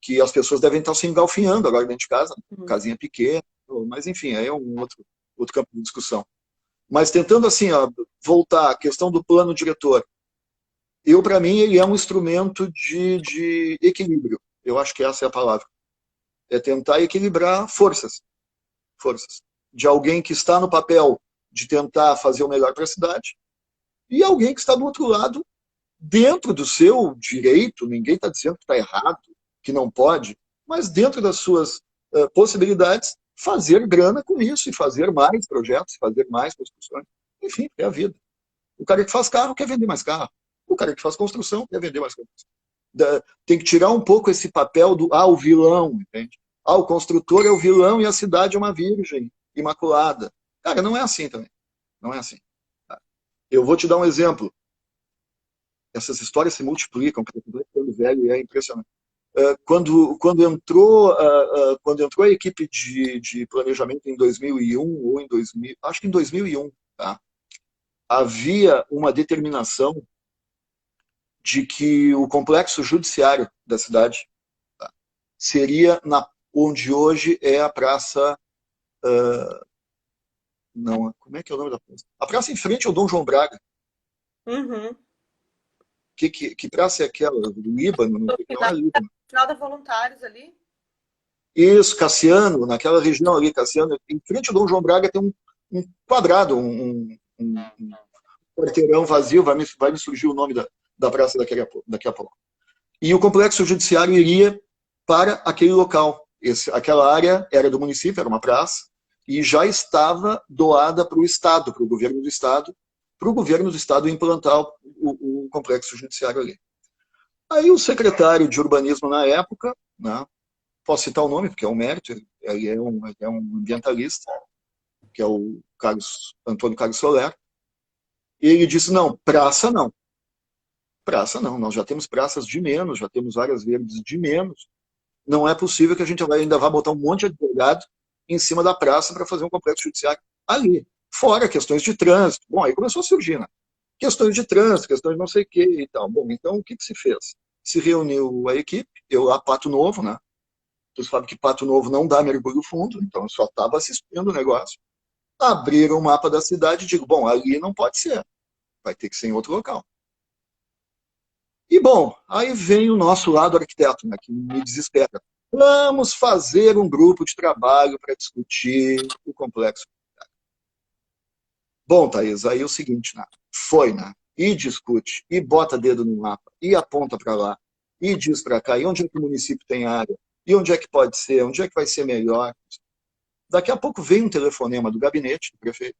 B: que as pessoas devem estar se engalfinhando agora dentro de casa, casinha pequena, mas enfim, aí é um outro campo de discussão. Mas tentando assim, ó, voltar à questão do plano diretor, para mim, ele é um instrumento de equilíbrio. Eu acho que essa é a palavra. É tentar equilibrar forças. Forças. De alguém que está no papel de tentar fazer o melhor para a cidade e alguém que está do outro lado, dentro do seu direito, ninguém está dizendo que está errado, que não pode, mas dentro das suas possibilidades, fazer grana com isso e fazer mais projetos, fazer mais construções. Enfim, é a vida. O cara que faz carro quer vender mais carro. O cara que faz construção quer vender mais construção. Tem que tirar um pouco esse papel do o vilão, entende? O construtor é o vilão e a cidade é uma virgem imaculada. Cara, não é assim também. Não é assim. Eu vou te dar um exemplo. Essas histórias se multiplicam, porque eu ficando velho e é impressionante. Quando entrou a equipe de planejamento em 2001 ou em 2000, acho que em 2001, tá? Havia uma determinação de que o complexo judiciário da cidade, tá, seria onde hoje é a praça. Não, como é que é o nome da praça? A praça em frente ao Dom João Braga.
A: Uhum.
B: Que praça é aquela? Do Líbano? Não é Líbano.
A: Final da Voluntários ali.
B: Isso, Cassiano, naquela região ali, Cassiano. Em frente ao Dom João Braga tem um quadrado, um quarteirão vazio, vai me surgir o nome da praça daqui a pouco. E o complexo judiciário iria para aquele local. Aquela área era do município, era uma praça, e já estava doada para o Estado, para o governo do Estado implantar o complexo judiciário ali. Aí o secretário de urbanismo na época, né, posso citar o nome, porque é um mérito, ele é um ambientalista, que é o Antônio Carlos Soler, e ele disse, não, praça não. Praça não, nós já temos praças de menos, já temos áreas verdes de menos. Não é possível que a gente ainda vá botar um monte de advogado em cima da praça para fazer um complexo judiciário ali. Fora questões de trânsito. Bom, aí começou a surgir, né? Questões de trânsito, questões de não sei o que e tal. Bom, então o que se fez? Se reuniu a equipe, eu lá, Pato Novo, né? Tu sabe que Pato Novo não dá mergulho fundo, então eu só estava assistindo o negócio. Abriram o mapa da cidade e digo, bom, ali não pode ser. Vai ter que ser em outro local. E, bom, aí vem o nosso lado arquiteto, né, que me desespera. Vamos fazer um grupo de trabalho para discutir o complexo. Bom, Thaís, aí é o seguinte, né? Foi, né? E discute, e bota dedo no mapa, e aponta para lá, e diz para cá, e onde é que o município tem área, e onde é que pode ser, onde é que vai ser melhor. Daqui a pouco vem um telefonema do gabinete do prefeito,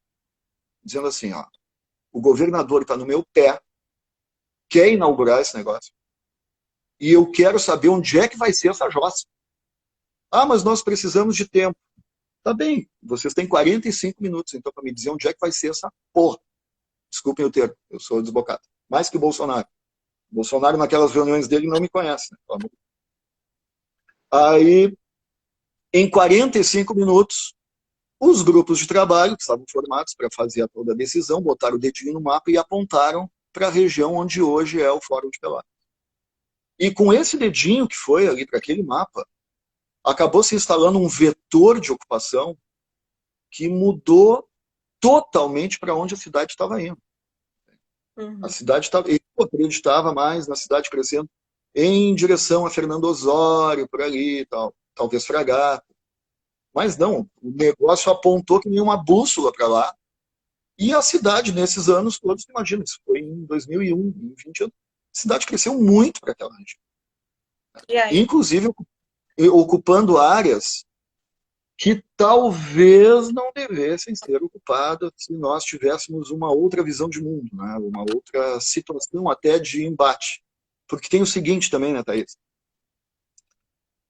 B: dizendo assim, ó, o governador está no meu pé, quer inaugurar esse negócio, e eu quero saber onde é que vai ser essa jossa. Mas nós precisamos de tempo. Tá bem, vocês têm 45 minutos, então, para me dizer onde é que vai ser essa porra. Desculpem o termo, eu sou desbocado. Mais que o Bolsonaro. Bolsonaro, naquelas reuniões dele, não me conhece. Né? Aí, em 45 minutos, os grupos de trabalho, que estavam formados para fazer toda a decisão, botaram o dedinho no mapa e apontaram para a região onde hoje é o Fórum de Pelotas. E com esse dedinho que foi ali para aquele mapa, acabou se instalando um vetor de ocupação que mudou totalmente para onde a cidade estava indo. Uhum. A cidade estava, eu acreditava mais na cidade crescendo em direção a Fernando Osório, por ali e tal, talvez Fragata. Mas não, o negócio apontou que nem uma bússola para lá. E a cidade, nesses anos todos, imagina, isso foi em 2001, em 20 anos, a cidade cresceu muito para aquela região. Inclusive, ocupando áreas que talvez não devessem ser ocupadas se nós tivéssemos uma outra visão de mundo, né? Uma outra situação até de embate. Porque tem o seguinte também, né, Thaís?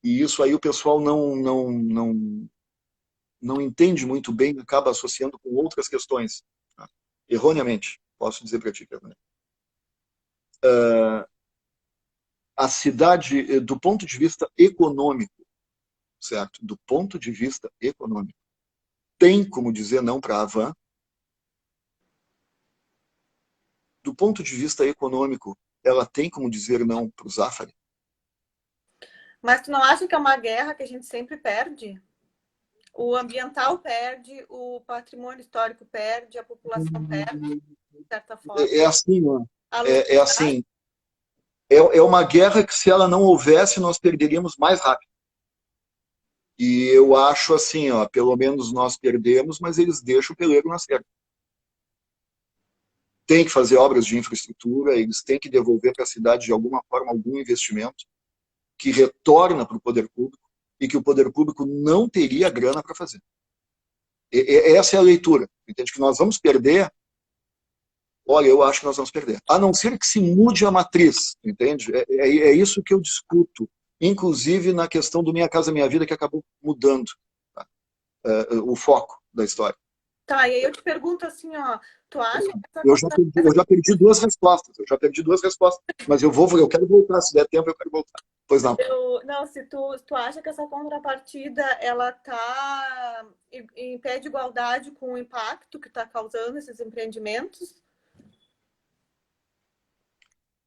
B: E isso aí o pessoal não entende muito bem, acaba associando com outras questões. Tá? Erroneamente, posso dizer para ti, Fernando. A cidade, do ponto de vista econômico, certo? Do ponto de vista econômico, tem como dizer não para a Havan. Do ponto de vista econômico, ela tem como dizer não para o Zafari.
A: Mas tu não acha que é uma guerra que a gente sempre perde? O ambiental perde, o patrimônio histórico perde, a população perde, de certa forma.
B: É assim, ó. É assim. É uma guerra que, se ela não houvesse, nós perderíamos mais rápido. E eu acho assim, ó, pelo menos nós perdemos, mas eles deixam o peleiro nascer. Tem que fazer obras de infraestrutura, eles têm que devolver para a cidade, de alguma forma, algum investimento que retorna para o poder público e que o poder público não teria grana para fazer. Essa é a leitura. Entende? Que nós vamos perder. Olha, eu acho que nós vamos perder. A não ser que se mude a matriz, entende? É isso que eu discuto. Inclusive na questão do Minha Casa Minha Vida, que acabou mudando, tá? O foco da história.
A: Tá, e aí eu te pergunto assim, ó, tu acha que essa
B: eu já perdi duas respostas. Mas eu quero voltar. Se der tempo, eu quero voltar. Pois não.
A: Não, se tu acha que essa contrapartida ela tá em pé de igualdade com o impacto que está causando esses empreendimentos?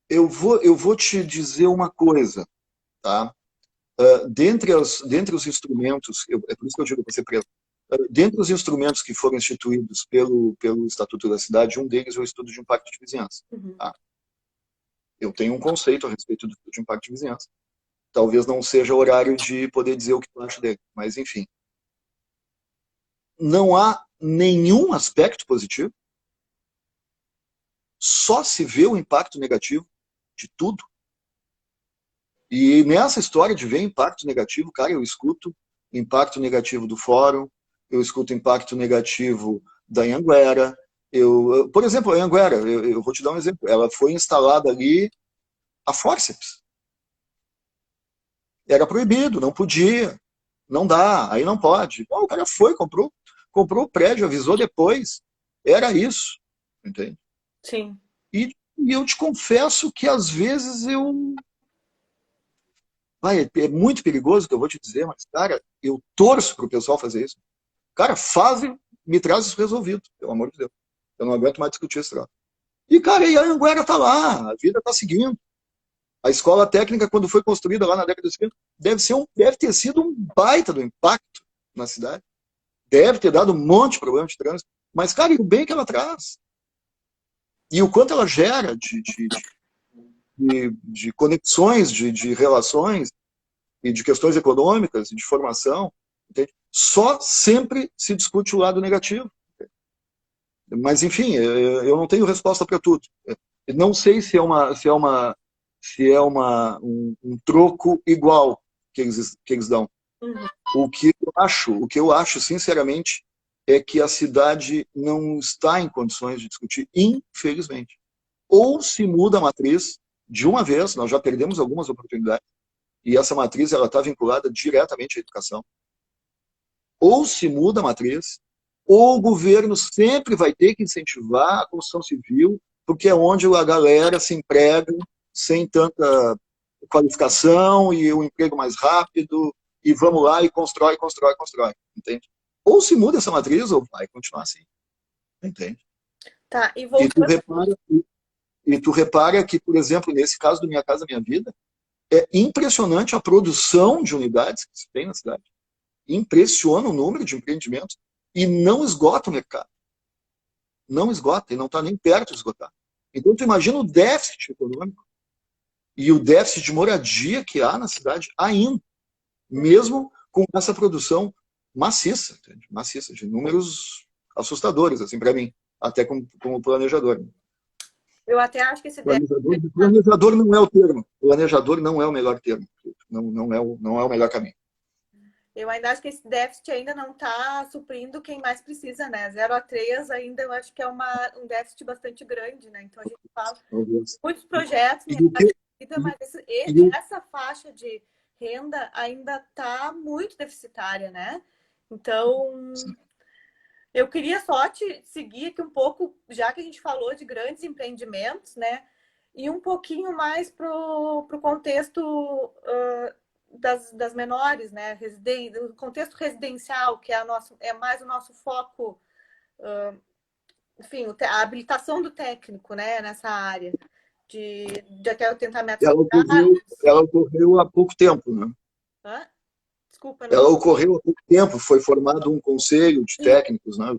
B: Eu vou te dizer uma coisa, tá? Dentre os instrumentos, é por isso que eu digo para você preso, dentre os instrumentos que foram instituídos pelo Estatuto da Cidade, um deles é o estudo de impacto de vizinhança.
A: Uhum.
B: Tá? Eu tenho um conceito a respeito do estudo de impacto de vizinhança. Talvez não seja horário de poder dizer o que eu acho dele, mas enfim. Não há nenhum aspecto positivo, só se vê o impacto negativo de tudo. E nessa história de ver impacto negativo, cara, eu escuto impacto negativo do fórum, eu escuto impacto negativo da Anhanguera. Por exemplo, a Anhanguera, eu vou te dar um exemplo. Ela foi instalada ali a fórceps. Era proibido, não podia, não dá, aí não pode. Bom, o cara foi, comprou o prédio, avisou depois. Era isso, entende?
A: Sim.
B: E eu te confesso que às vezes é muito perigoso o que eu vou te dizer, mas, cara, eu torço para o pessoal fazer isso. Cara, faz e me traz isso resolvido, pelo amor de Deus. Eu não aguento mais discutir esse troço. E, cara, e a Anguera tá lá, a vida tá seguindo. A escola técnica, quando foi construída lá na década de 50, deve ter sido um baita do impacto na cidade. Deve ter dado um monte de problema de trânsito. Mas, cara, e o bem que ela traz? E o quanto ela gera de conexões, de relações, e de questões econômicas, e de formação. Entende? Só sempre se discute o lado negativo. Mas, enfim, eu não tenho resposta para tudo. Não sei se é um troco igual que eles dão.
A: Uhum.
B: O que eu acho, sinceramente, é que a cidade não está em condições de discutir, infelizmente. Ou se muda a matriz de uma vez, nós já perdemos algumas oportunidades, e essa matriz ela está vinculada diretamente à educação. Ou se muda a matriz, ou o governo sempre vai ter que incentivar a construção civil, porque é onde a galera se emprega sem tanta qualificação e o emprego mais rápido, e vamos lá e constrói, entende? Ou se muda essa matriz, ou vai continuar assim, entende?
A: Tá, e
B: tu repara que, por exemplo, nesse caso do Minha Casa Minha Vida, é impressionante a produção de unidades que se tem na cidade. Impressiona o número de empreendimentos e não esgota o mercado. Não esgota, e não está nem perto de esgotar. Então, tu imagina o déficit econômico e o déficit de moradia que há na cidade ainda, mesmo com essa produção maciça, entende? Maciça, de números assustadores, assim, para mim, até como planejador.
A: Eu até acho que esse
B: planejador não é o termo. Planejador não é o melhor termo. Não é o melhor caminho.
A: Eu ainda acho que esse déficit ainda não está suprindo quem mais precisa, né? 0 a 3 ainda eu acho que é um déficit bastante grande, né? Então a gente fala
B: Talvez.
A: muitos projetos,
B: E o que,
A: mas
B: e o,
A: essa faixa de renda ainda está muito deficitária, né? Então, eu queria só te seguir aqui um pouco, já que a gente falou de grandes empreendimentos, né? E um pouquinho mais para o contexto das menores, né? O contexto residencial, que é mais o nosso foco, enfim, a habilitação do técnico, né? Nessa área de até 80 metros quadrados.
B: ela ocorreu há pouco tempo, né?
A: Hã? Desculpa,
B: Ela
A: não.
B: ocorreu há pouco tempo, foi formado um conselho de
A: Sim.
B: técnicos, né?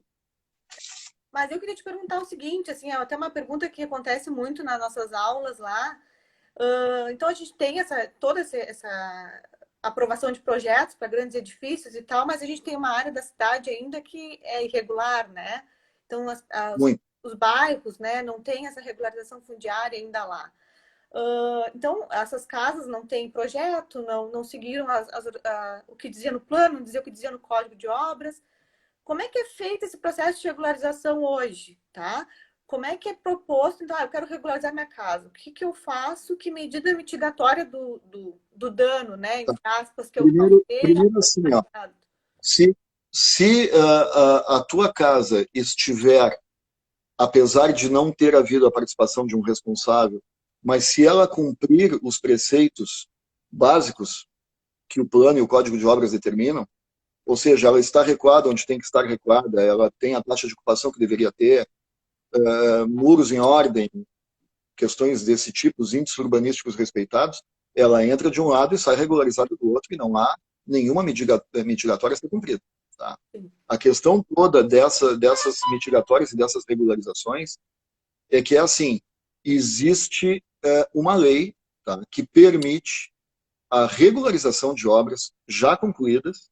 A: Mas eu queria te perguntar o seguinte, assim, é até uma pergunta que acontece muito nas nossas aulas lá. Então a gente tem toda essa aprovação de projetos para grandes edifícios e tal, mas a gente tem uma área da cidade ainda que é irregular, né? Então
B: Muito.
A: os bairros, né, não tem essa regularização fundiária ainda lá. Então essas casas não têm projeto, não seguiram o que dizia no plano, não dizia o que dizia no código de obras. Como é que é feito esse processo de regularização hoje, tá? Como é que é proposto, então, eu quero regularizar minha casa. O que que eu faço? Que medida mitigatória do dano, né? Entre aspas, que eu causei.
B: Primeiro assim, ó, se, se a tua casa estiver, apesar de não ter havido a participação de um responsável, mas se ela cumprir os preceitos básicos que o plano e o código de obras determinam, ou seja, ela está recuada onde tem que estar recuada, ela tem a taxa de ocupação que deveria ter, muros em ordem, questões desse tipo, os índices urbanísticos respeitados, ela entra de um lado e sai regularizada do outro, e não há nenhuma mitigatória a ser cumprida. Tá? A questão toda dessas mitigatórias e dessas regularizações é que, assim, existe uma lei, tá, que permite a regularização de obras já concluídas,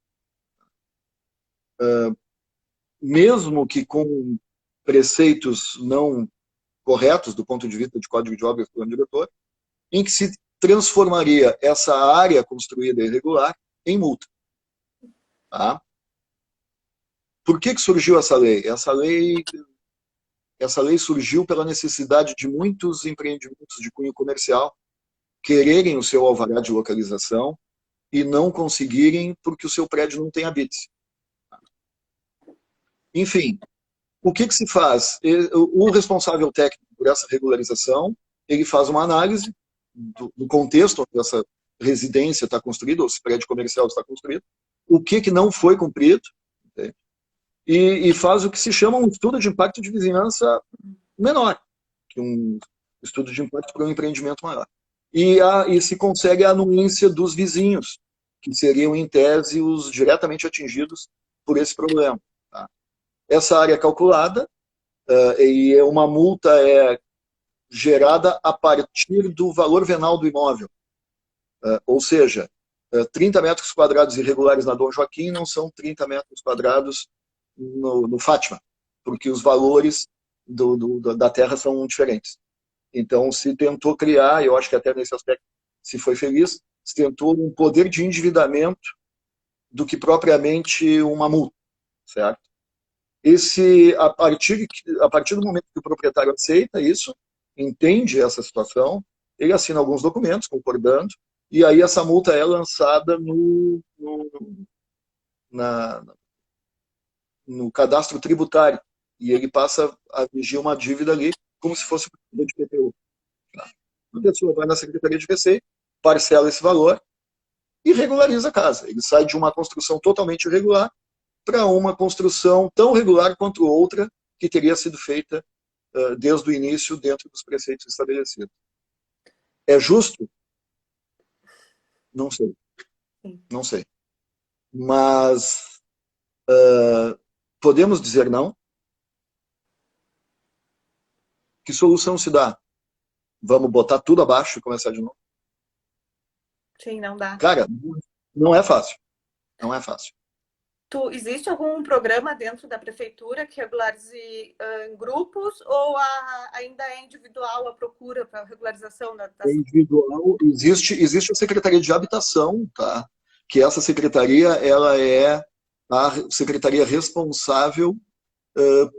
B: mesmo que com preceitos não corretos do ponto de vista de código de obras do plano diretor, em que se transformaria essa área construída irregular em multa. Tá? Por que surgiu essa lei? Essa lei surgiu pela necessidade de muitos empreendimentos de cunho comercial quererem o seu alvará de localização e não conseguirem porque o seu prédio não tem habite. Enfim, o que se faz? O responsável técnico por essa regularização, ele faz uma análise do contexto onde essa residência está construída, ou esse prédio comercial está construído, o que não foi cumprido, entende? E faz o que se chama um estudo de impacto de vizinhança menor, que um estudo de impacto para um empreendimento maior. E se consegue a anuência dos vizinhos, que seriam, em tese, os diretamente atingidos por esse problema. Tá? Essa área é calculada, e uma multa é gerada a partir do valor venal do imóvel. Ou seja, 30 metros quadrados irregulares na Dom Joaquim não são 30 metros quadrados no Fátima, porque os valores da terra são diferentes. Então, se tentou criar, eu acho que até nesse aspecto se foi feliz, se tentou um poder de endividamento do que propriamente uma multa, certo? A partir do momento que o proprietário aceita isso, entende essa situação, ele assina alguns documentos concordando, e aí essa multa é lançada no cadastro tributário, e ele passa a vigir uma dívida ali como se fosse uma de PTU. A pessoa vai na Secretaria de Receita, parcela esse valor e regulariza a casa. Ele sai de uma construção totalmente irregular para uma construção tão regular quanto outra que teria sido feita desde o início dentro dos preceitos estabelecidos. É justo? Não sei. Não sei. Mas podemos dizer não? Que solução se dá? Vamos botar tudo abaixo e começar de novo?
A: Sim, não dá.
B: Cara, não é fácil. Não é fácil.
A: Existe algum programa dentro da prefeitura que regularize em grupos ou ainda é individual a procura para regularização
B: É individual. Existe a Secretaria de Habitação, tá? que essa secretaria ela é a secretaria responsável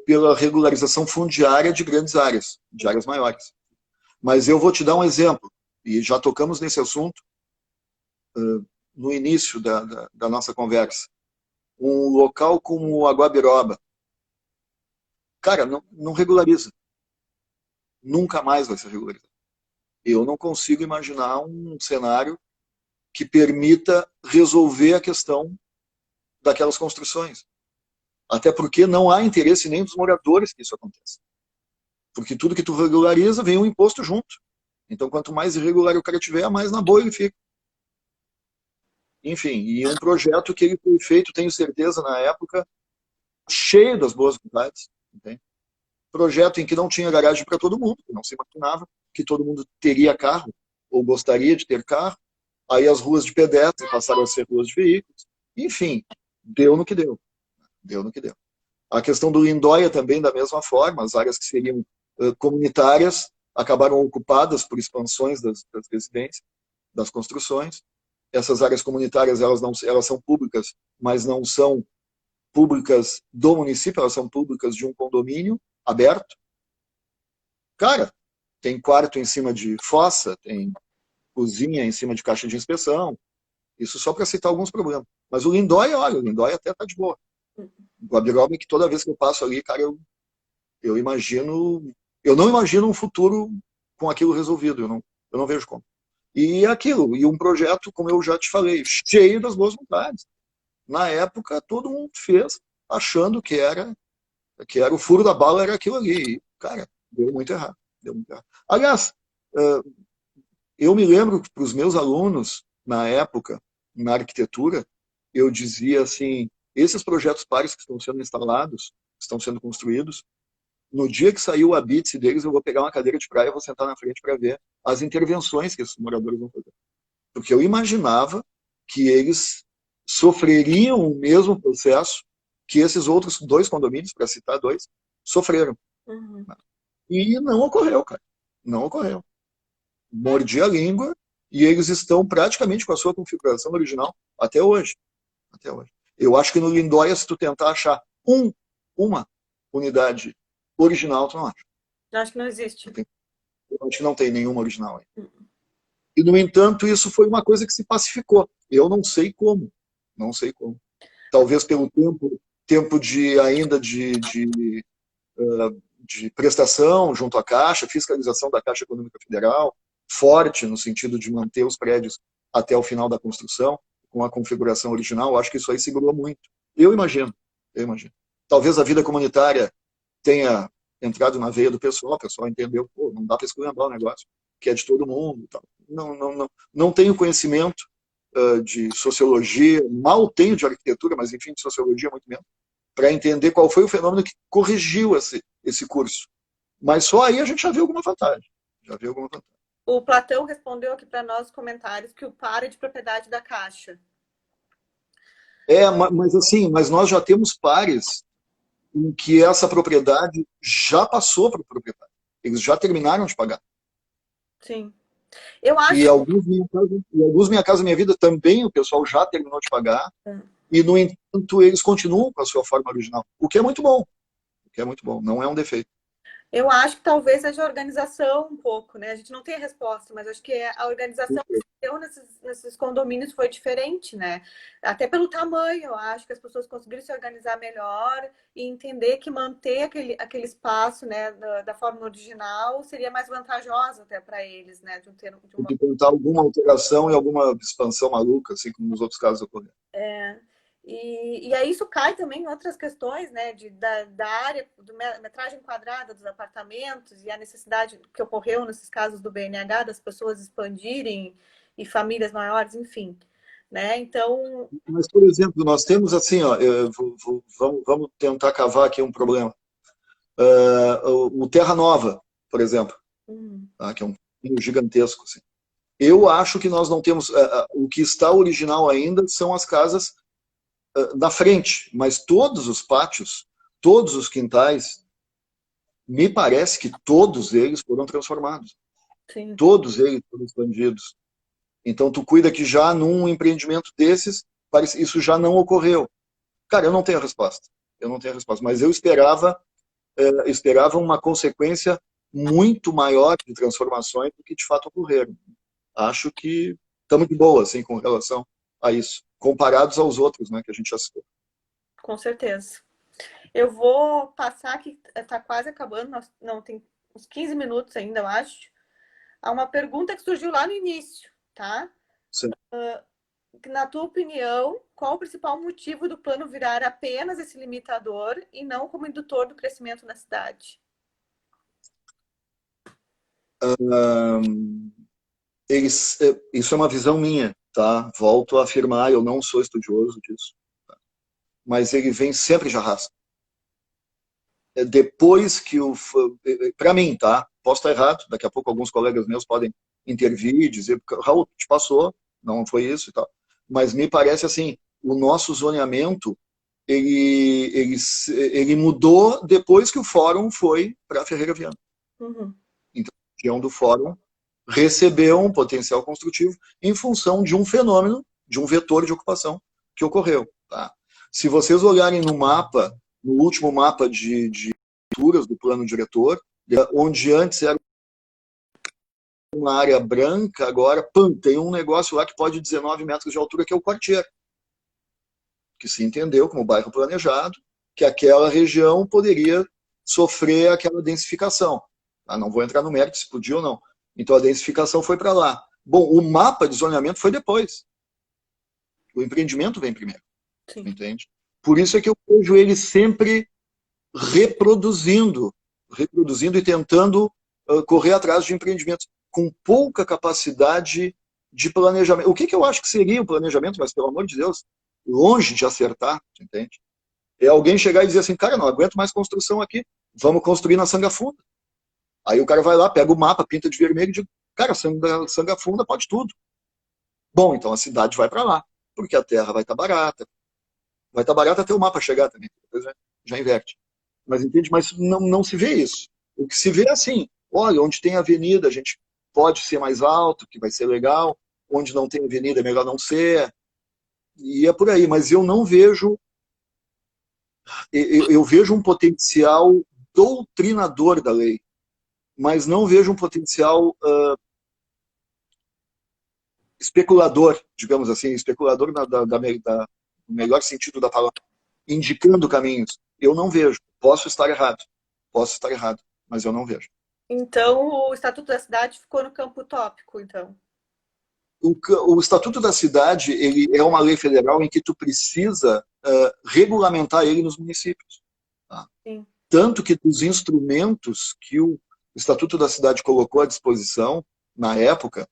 B: pela regularização fundiária de grandes áreas, de áreas maiores. Mas eu vou te dar um exemplo, e já tocamos nesse assunto no início da nossa conversa. Um local como a Guabiroba, cara, não regulariza. Nunca mais vai ser regularizado. Eu não consigo imaginar um cenário que permita resolver a questão daquelas construções. Até porque não há interesse nem dos moradores que isso aconteça. Porque tudo que tu regulariza vem um imposto junto. Então, quanto mais irregular o cara tiver, mais na boa ele fica. Enfim, e um projeto que ele foi feito, tenho certeza, na época, cheio das boas vontades. Entende? Projeto em que não tinha garagem para todo mundo, que não se imaginava que todo mundo teria carro, ou gostaria de ter carro. Aí as ruas de pedestre passaram a ser ruas de veículos. Enfim, deu no que deu. Deu no que deu. A questão do Lindóia também, da mesma forma, as áreas que seriam comunitárias acabaram ocupadas por expansões das residências, das construções. Essas áreas comunitárias elas são públicas, mas não são públicas do município, elas são públicas de um condomínio aberto. Cara, tem quarto em cima de fossa, tem cozinha em cima de caixa de inspeção. Isso só para citar alguns problemas. Mas o Lindóia, olha, o Lindóia até está de boa. O Guabiroba, que toda vez que eu passo ali, cara, eu imagino... Eu não imagino um futuro com aquilo resolvido. Eu não vejo como. E aquilo, e um projeto, como eu já te falei, cheio das boas vontades. Na época, todo mundo fez achando que era o furo da bala, era aquilo ali. E, cara, deu muito errado. Deu muito errado. Aliás, eu me lembro que para os meus alunos, na época, na arquitetura, eu dizia assim, esses projetos pares que estão sendo instalados, estão sendo construídos, no dia que saiu a BITS deles, eu vou pegar uma cadeira de praia e vou sentar na frente para ver as intervenções que esses moradores vão fazer. Porque eu imaginava que eles sofreriam o mesmo processo que esses outros 2 condomínios, para citar 2, sofreram.
A: Uhum.
B: E não ocorreu, cara. Não ocorreu. Mordi a língua e eles estão praticamente com a sua configuração original até hoje. Até hoje. Eu acho que no Lindóia, se tu tentar achar uma unidade original, tu não acha.
A: Eu acho que não existe.
B: Eu acho que não tem nenhuma original aí. E, no entanto, isso foi uma coisa que se pacificou. Eu não sei como. Não sei como. Talvez pelo tempo ainda de prestação junto à Caixa, fiscalização da Caixa Econômica Federal, forte no sentido de manter os prédios até o final da construção, com a configuração original. Acho que isso aí segurou muito. Eu imagino. Talvez a vida comunitária tenha entrado na veia do pessoal, o pessoal entendeu, pô, não dá para esculhambar o negócio, que é de todo mundo. Tal. Não tenho conhecimento de sociologia, mal tenho de arquitetura, mas enfim, de sociologia muito menos, para entender qual foi o fenômeno que corrigiu esse curso. Mas só aí a gente já viu alguma vantagem.
A: O Platão respondeu aqui para nós nos comentários que o PAR é de propriedade da Caixa.
B: Mas nós já temos pares em que essa propriedade já passou para o proprietário. Eles já terminaram de pagar.
A: Sim. Eu acho...
B: E alguns Minha Casa Minha Vida também o pessoal já terminou de pagar. E, no entanto, eles continuam com a sua forma original. O que é muito bom. Não é um defeito.
A: Eu acho que talvez seja a organização um pouco, né? A gente não tem a resposta, mas acho que a organização que deu nesses condomínios foi diferente, né? Até pelo tamanho, eu acho que as pessoas conseguiram se organizar melhor e entender que manter aquele espaço, né, da forma original seria mais vantajosa até para eles, né?
B: De tentar alguma alteração e alguma expansão maluca, assim como nos outros casos ocorreram.
A: E aí isso cai também em outras questões, né, da área, metragem quadrada dos apartamentos e a necessidade que ocorreu nesses casos do BNH, das pessoas expandirem e famílias maiores, enfim, né, então...
B: Mas, por exemplo, nós temos assim, ó, vamos tentar cavar aqui um problema. O Terra Nova, por exemplo, tá, que é um gigantesco, assim. Eu acho que nós não temos... o que está original ainda são as casas na frente, mas todos os pátios, todos os quintais, me parece que todos eles foram transformados.
A: Sim.
B: Todos eles foram expandidos. Então, tu cuida que já num empreendimento desses, isso já não ocorreu. Cara, eu não tenho a resposta. Eu não tenho a resposta. Mas eu esperava uma consequência muito maior de transformações do que de fato ocorreram. Acho que estamos de boa, assim, com relação a isso, comparados aos outros, né, que a gente já citou.
A: Com certeza. Eu vou passar aqui, está quase acabando, não tem uns 15 minutos ainda, eu acho. Há uma pergunta que surgiu lá no início, tá?
B: Sim.
A: Na tua opinião, qual o principal motivo do plano virar apenas esse limitador e não como indutor do crescimento na cidade?
B: Isso é uma visão minha, tá? Volto a afirmar, eu não sou estudioso disso. Tá? Mas ele vem sempre de arrasto. Depois que para mim, tá? Posso estar errado, daqui a pouco alguns colegas meus podem intervir e dizer, Raul, te passou, não foi isso e tal. Mas me parece assim, o nosso zoneamento, ele mudou depois que o fórum foi para Ferreira Viana.
A: Uhum.
B: Então, a região do fórum recebeu um potencial construtivo em função de um fenômeno, de um vetor de ocupação que ocorreu. Tá? Se vocês olharem no mapa, no último mapa de alturas do plano diretor, onde antes era uma área branca, agora tem um negócio lá que pode 19 metros de altura, que é o quartier, que se entendeu como bairro planejado, que aquela região poderia sofrer aquela densificação. Não vou entrar no mérito se podia ou não. Então a densificação foi para lá. Bom, o mapa de zoneamento foi depois. O empreendimento vem primeiro. Sim. Entende? Por isso é que eu vejo ele sempre reproduzindo e tentando correr atrás de empreendimentos com pouca capacidade de planejamento. O que eu acho que seria o planejamento, mas pelo amor de Deus, longe de acertar, entende? É alguém chegar e dizer assim, cara, não aguento mais construção aqui, vamos construir na Sanga Funda. Aí o cara vai lá, pega o mapa, pinta de vermelho e diz, cara, Sanga Funda pode tudo. Bom, então a cidade vai para lá, porque a terra vai estar barata. Vai estar barata até o mapa chegar também, depois já inverte. Mas entende? Mas não se vê isso. O que se vê é assim, olha, onde tem avenida a gente pode ser mais alto, que vai ser legal, onde não tem avenida é melhor não ser, e é por aí. Mas eu não vejo, eu vejo um potencial doutrinador da lei, mas não vejo um potencial especulador, digamos assim, especulador no melhor sentido da palavra, indicando caminhos. Eu não vejo. Posso estar errado, mas eu não vejo.
A: Então, o Estatuto da Cidade ficou no campo utópico, então?
B: O Estatuto da Cidade, ele é uma lei federal em que tu precisa regulamentar ele nos municípios. Tá?
A: Sim.
B: Tanto que dos instrumentos que o Estatuto da Cidade colocou à disposição, na época,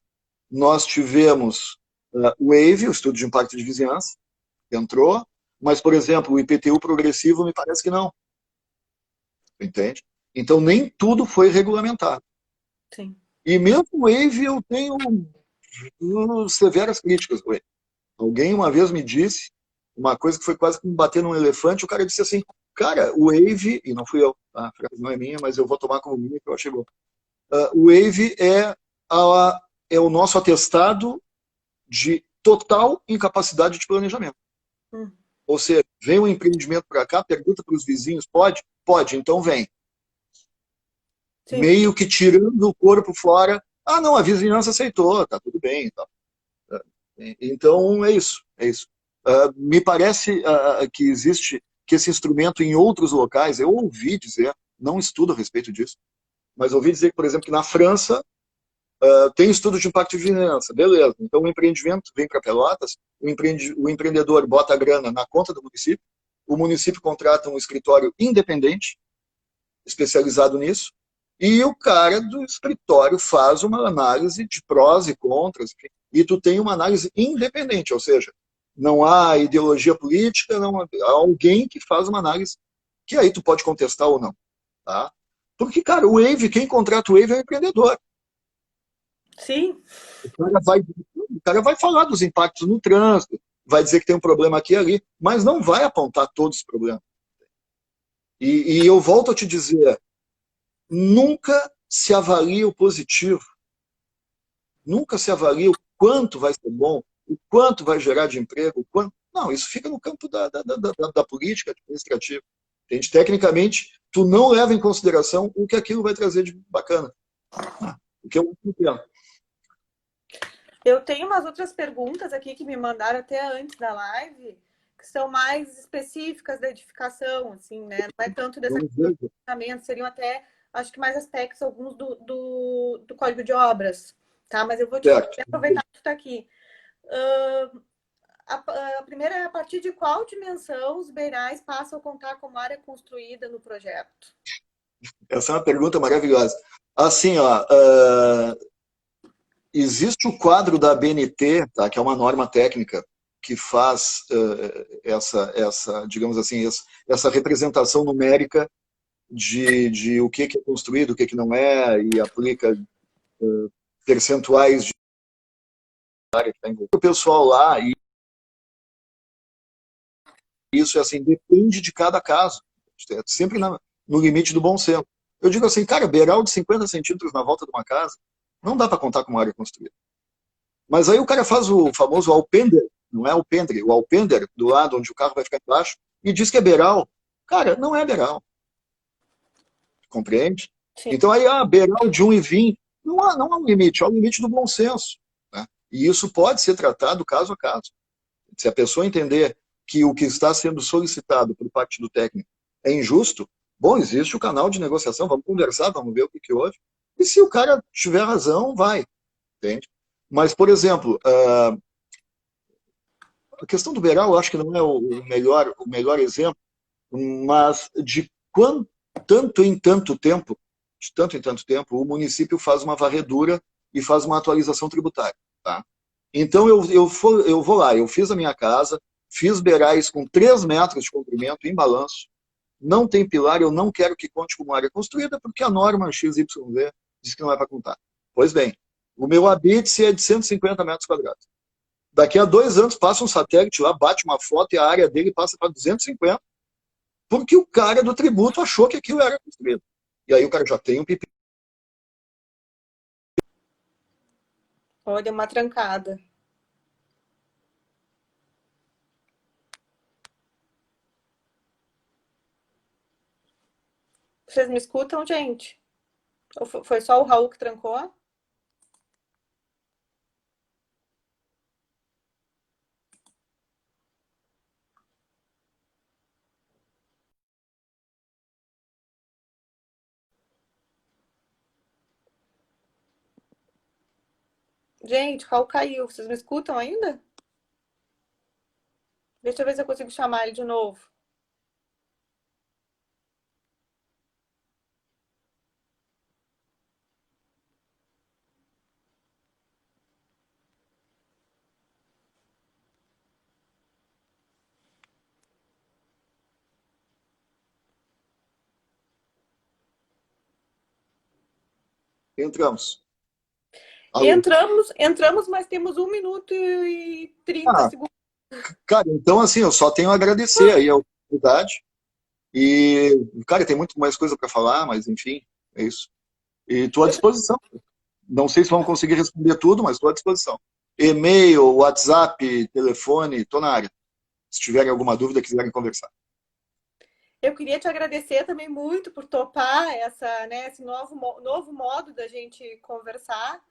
B: nós tivemos o EIVE, o Estudo de Impacto de Vizinhança, que entrou, mas, por exemplo, o IPTU progressivo me parece que não. Entende? Então, nem tudo foi regulamentado.
A: Sim.
B: E mesmo o Wave, eu tenho severas críticas com ele. Alguém uma vez me disse uma coisa que foi quase como bater num elefante. O cara disse assim, cara, o Wave, e não fui eu, a frase não é minha, mas eu vou tomar como minha, que eu achei bom. O Wave é o nosso atestado de total incapacidade de planejamento. Ou seja, vem um empreendimento para cá, pergunta para os vizinhos, pode? Pode, então vem. Sim. Meio que tirando o corpo fora, não, a vizinhança aceitou, tá tudo bem. Tá. Então é isso. Me parece que existe, que esse instrumento em outros locais, eu ouvi dizer, não estudo a respeito disso, mas ouvi dizer, por exemplo, que na França tem estudo de impacto de vizinhança, beleza. Então o empreendimento vem para Pelotas, o empreendedor bota a grana na conta do município, o município contrata um escritório independente, especializado nisso, e o cara do escritório faz uma análise de prós e contras, e tu tem uma análise independente, ou seja, não há ideologia política, não há alguém que faz uma análise que aí tu pode contestar ou não. Tá? Porque, cara, o Wave, quem contrata o Wave é o empreendedor.
A: Sim.
B: O cara vai falar dos impactos no trânsito, vai dizer que tem um problema aqui e ali, mas não vai apontar todos os problemas. E eu volto a te dizer, nunca se avalia o positivo. Nunca se avalia quanto vai ser bom, o quanto vai gerar de emprego, o quanto... Não, isso fica no campo da política administrativa. Entende? Tecnicamente, tu não leva em consideração o que aquilo vai trazer de bacana. O que eu entendo.
A: Eu tenho umas outras perguntas aqui que me mandaram até antes da live, que são mais específicas da edificação, assim, né? Não é tanto dessa questão de planejamento, seriam até, acho que mais aspectos alguns do Código de Obras, tá? Mas eu vou te aproveitar que tu está aqui. A primeira é, a partir de qual dimensão os beirais passam a contar como área construída no projeto?
B: Essa é uma pergunta maravilhosa. Assim, ó, existe o quadro da ABNT, tá, que é uma norma técnica que faz digamos assim, essa representação numérica de o que é construído, o que não é, e aplica percentuais de área que está envolvida. O pessoal lá, e isso é assim, depende de cada caso, sempre no limite do bom senso. Eu digo assim, cara, beiral de 50 centímetros na volta de uma casa, não dá para contar como área construída. Mas aí o cara faz o famoso alpendre, não é alpendre, o alpendre do lado onde o carro vai ficar embaixo, e diz que é beiral. Cara, não é beiral. Compreende?
A: Sim.
B: Então aí, beiral de 1,20, não há um limite, há um limite do bom senso. Né? E isso pode ser tratado caso a caso. Se a pessoa entender que o que está sendo solicitado por parte do técnico é injusto, bom, existe o canal de negociação, vamos conversar, vamos ver o que houve. E se o cara tiver razão, vai. Entende? Mas, por exemplo, a questão do beiral eu acho que não é o melhor exemplo, mas de tanto em tanto tempo, o município faz uma varredura e faz uma atualização tributária. Tá? Então eu vou lá, eu fiz a minha casa, fiz beirais com 3 metros de comprimento em balanço, não tem pilar, eu não quero que conte como área construída, porque a norma XYZ diz que não é para contar. Pois bem, o meu habite é de 150 metros quadrados. Daqui a 2 anos passa um satélite lá, bate uma foto e a área dele passa para 250, porque o cara do tributo achou que aquilo era construído. E aí o cara já tem um pipi.
A: Olha, uma trancada. Vocês me escutam, gente? Ou foi só o Raul que trancou? Gente, o Raul caiu. Vocês me escutam ainda? Deixa eu ver se eu consigo chamar ele de novo.
B: Entramos. Alô?
A: Entramos, mas temos 1 minuto e 30
B: Ah,
A: segundos.
B: cara, então assim, eu só tenho a agradecer aí a oportunidade. E, cara, tem muito mais coisa para falar, mas enfim, é isso. E estou à disposição. Não sei se vão conseguir responder tudo, mas estou à disposição. E-mail, WhatsApp, telefone, estou na área. Se tiverem alguma dúvida, quiserem conversar.
A: Eu queria te agradecer também muito por topar esse novo modo da gente conversar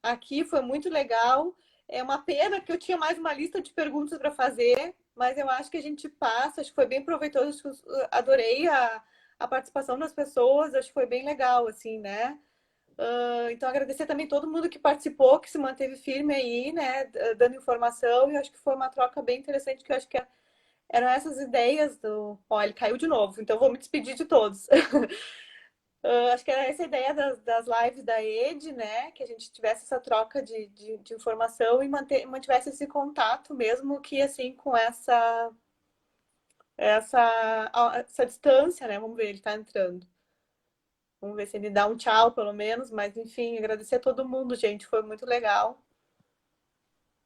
A: aqui, foi muito legal. É uma pena que eu tinha mais uma lista de perguntas para fazer, mas eu acho que a gente passa, acho que foi bem proveitoso, adorei a participação das pessoas, acho que foi bem legal, assim, né? Então, agradecer também todo mundo que participou, que se manteve firme aí, né, dando informação, e acho que foi uma troca bem interessante, que eu acho que eram essas ideias do... Ó, ele caiu de novo, então vou me despedir de todos. Acho que era essa a ideia das lives da ED, né? Que a gente tivesse essa troca de informação e mantivesse esse contato, mesmo que assim, com essa distância, né? Vamos ver, ele tá entrando. Vamos ver se ele dá um tchau, pelo menos. Mas, enfim, agradecer a todo mundo, gente. Foi muito legal.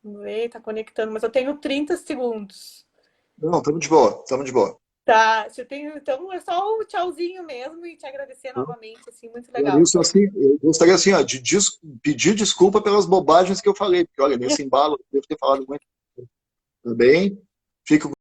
A: Vamos ver, tá conectando. Mas eu tenho 30 segundos.
B: Não, estamos de boa, estamos de boa.
A: Tá, eu tenho, então é só o tchauzinho mesmo e te agradecer novamente, assim, muito
B: Por
A: legal.
B: isso, assim, eu gostaria assim, ó, de pedir desculpa pelas bobagens que eu falei, porque olha, nesse embalo eu devo ter falado muito. Tá bem? Fico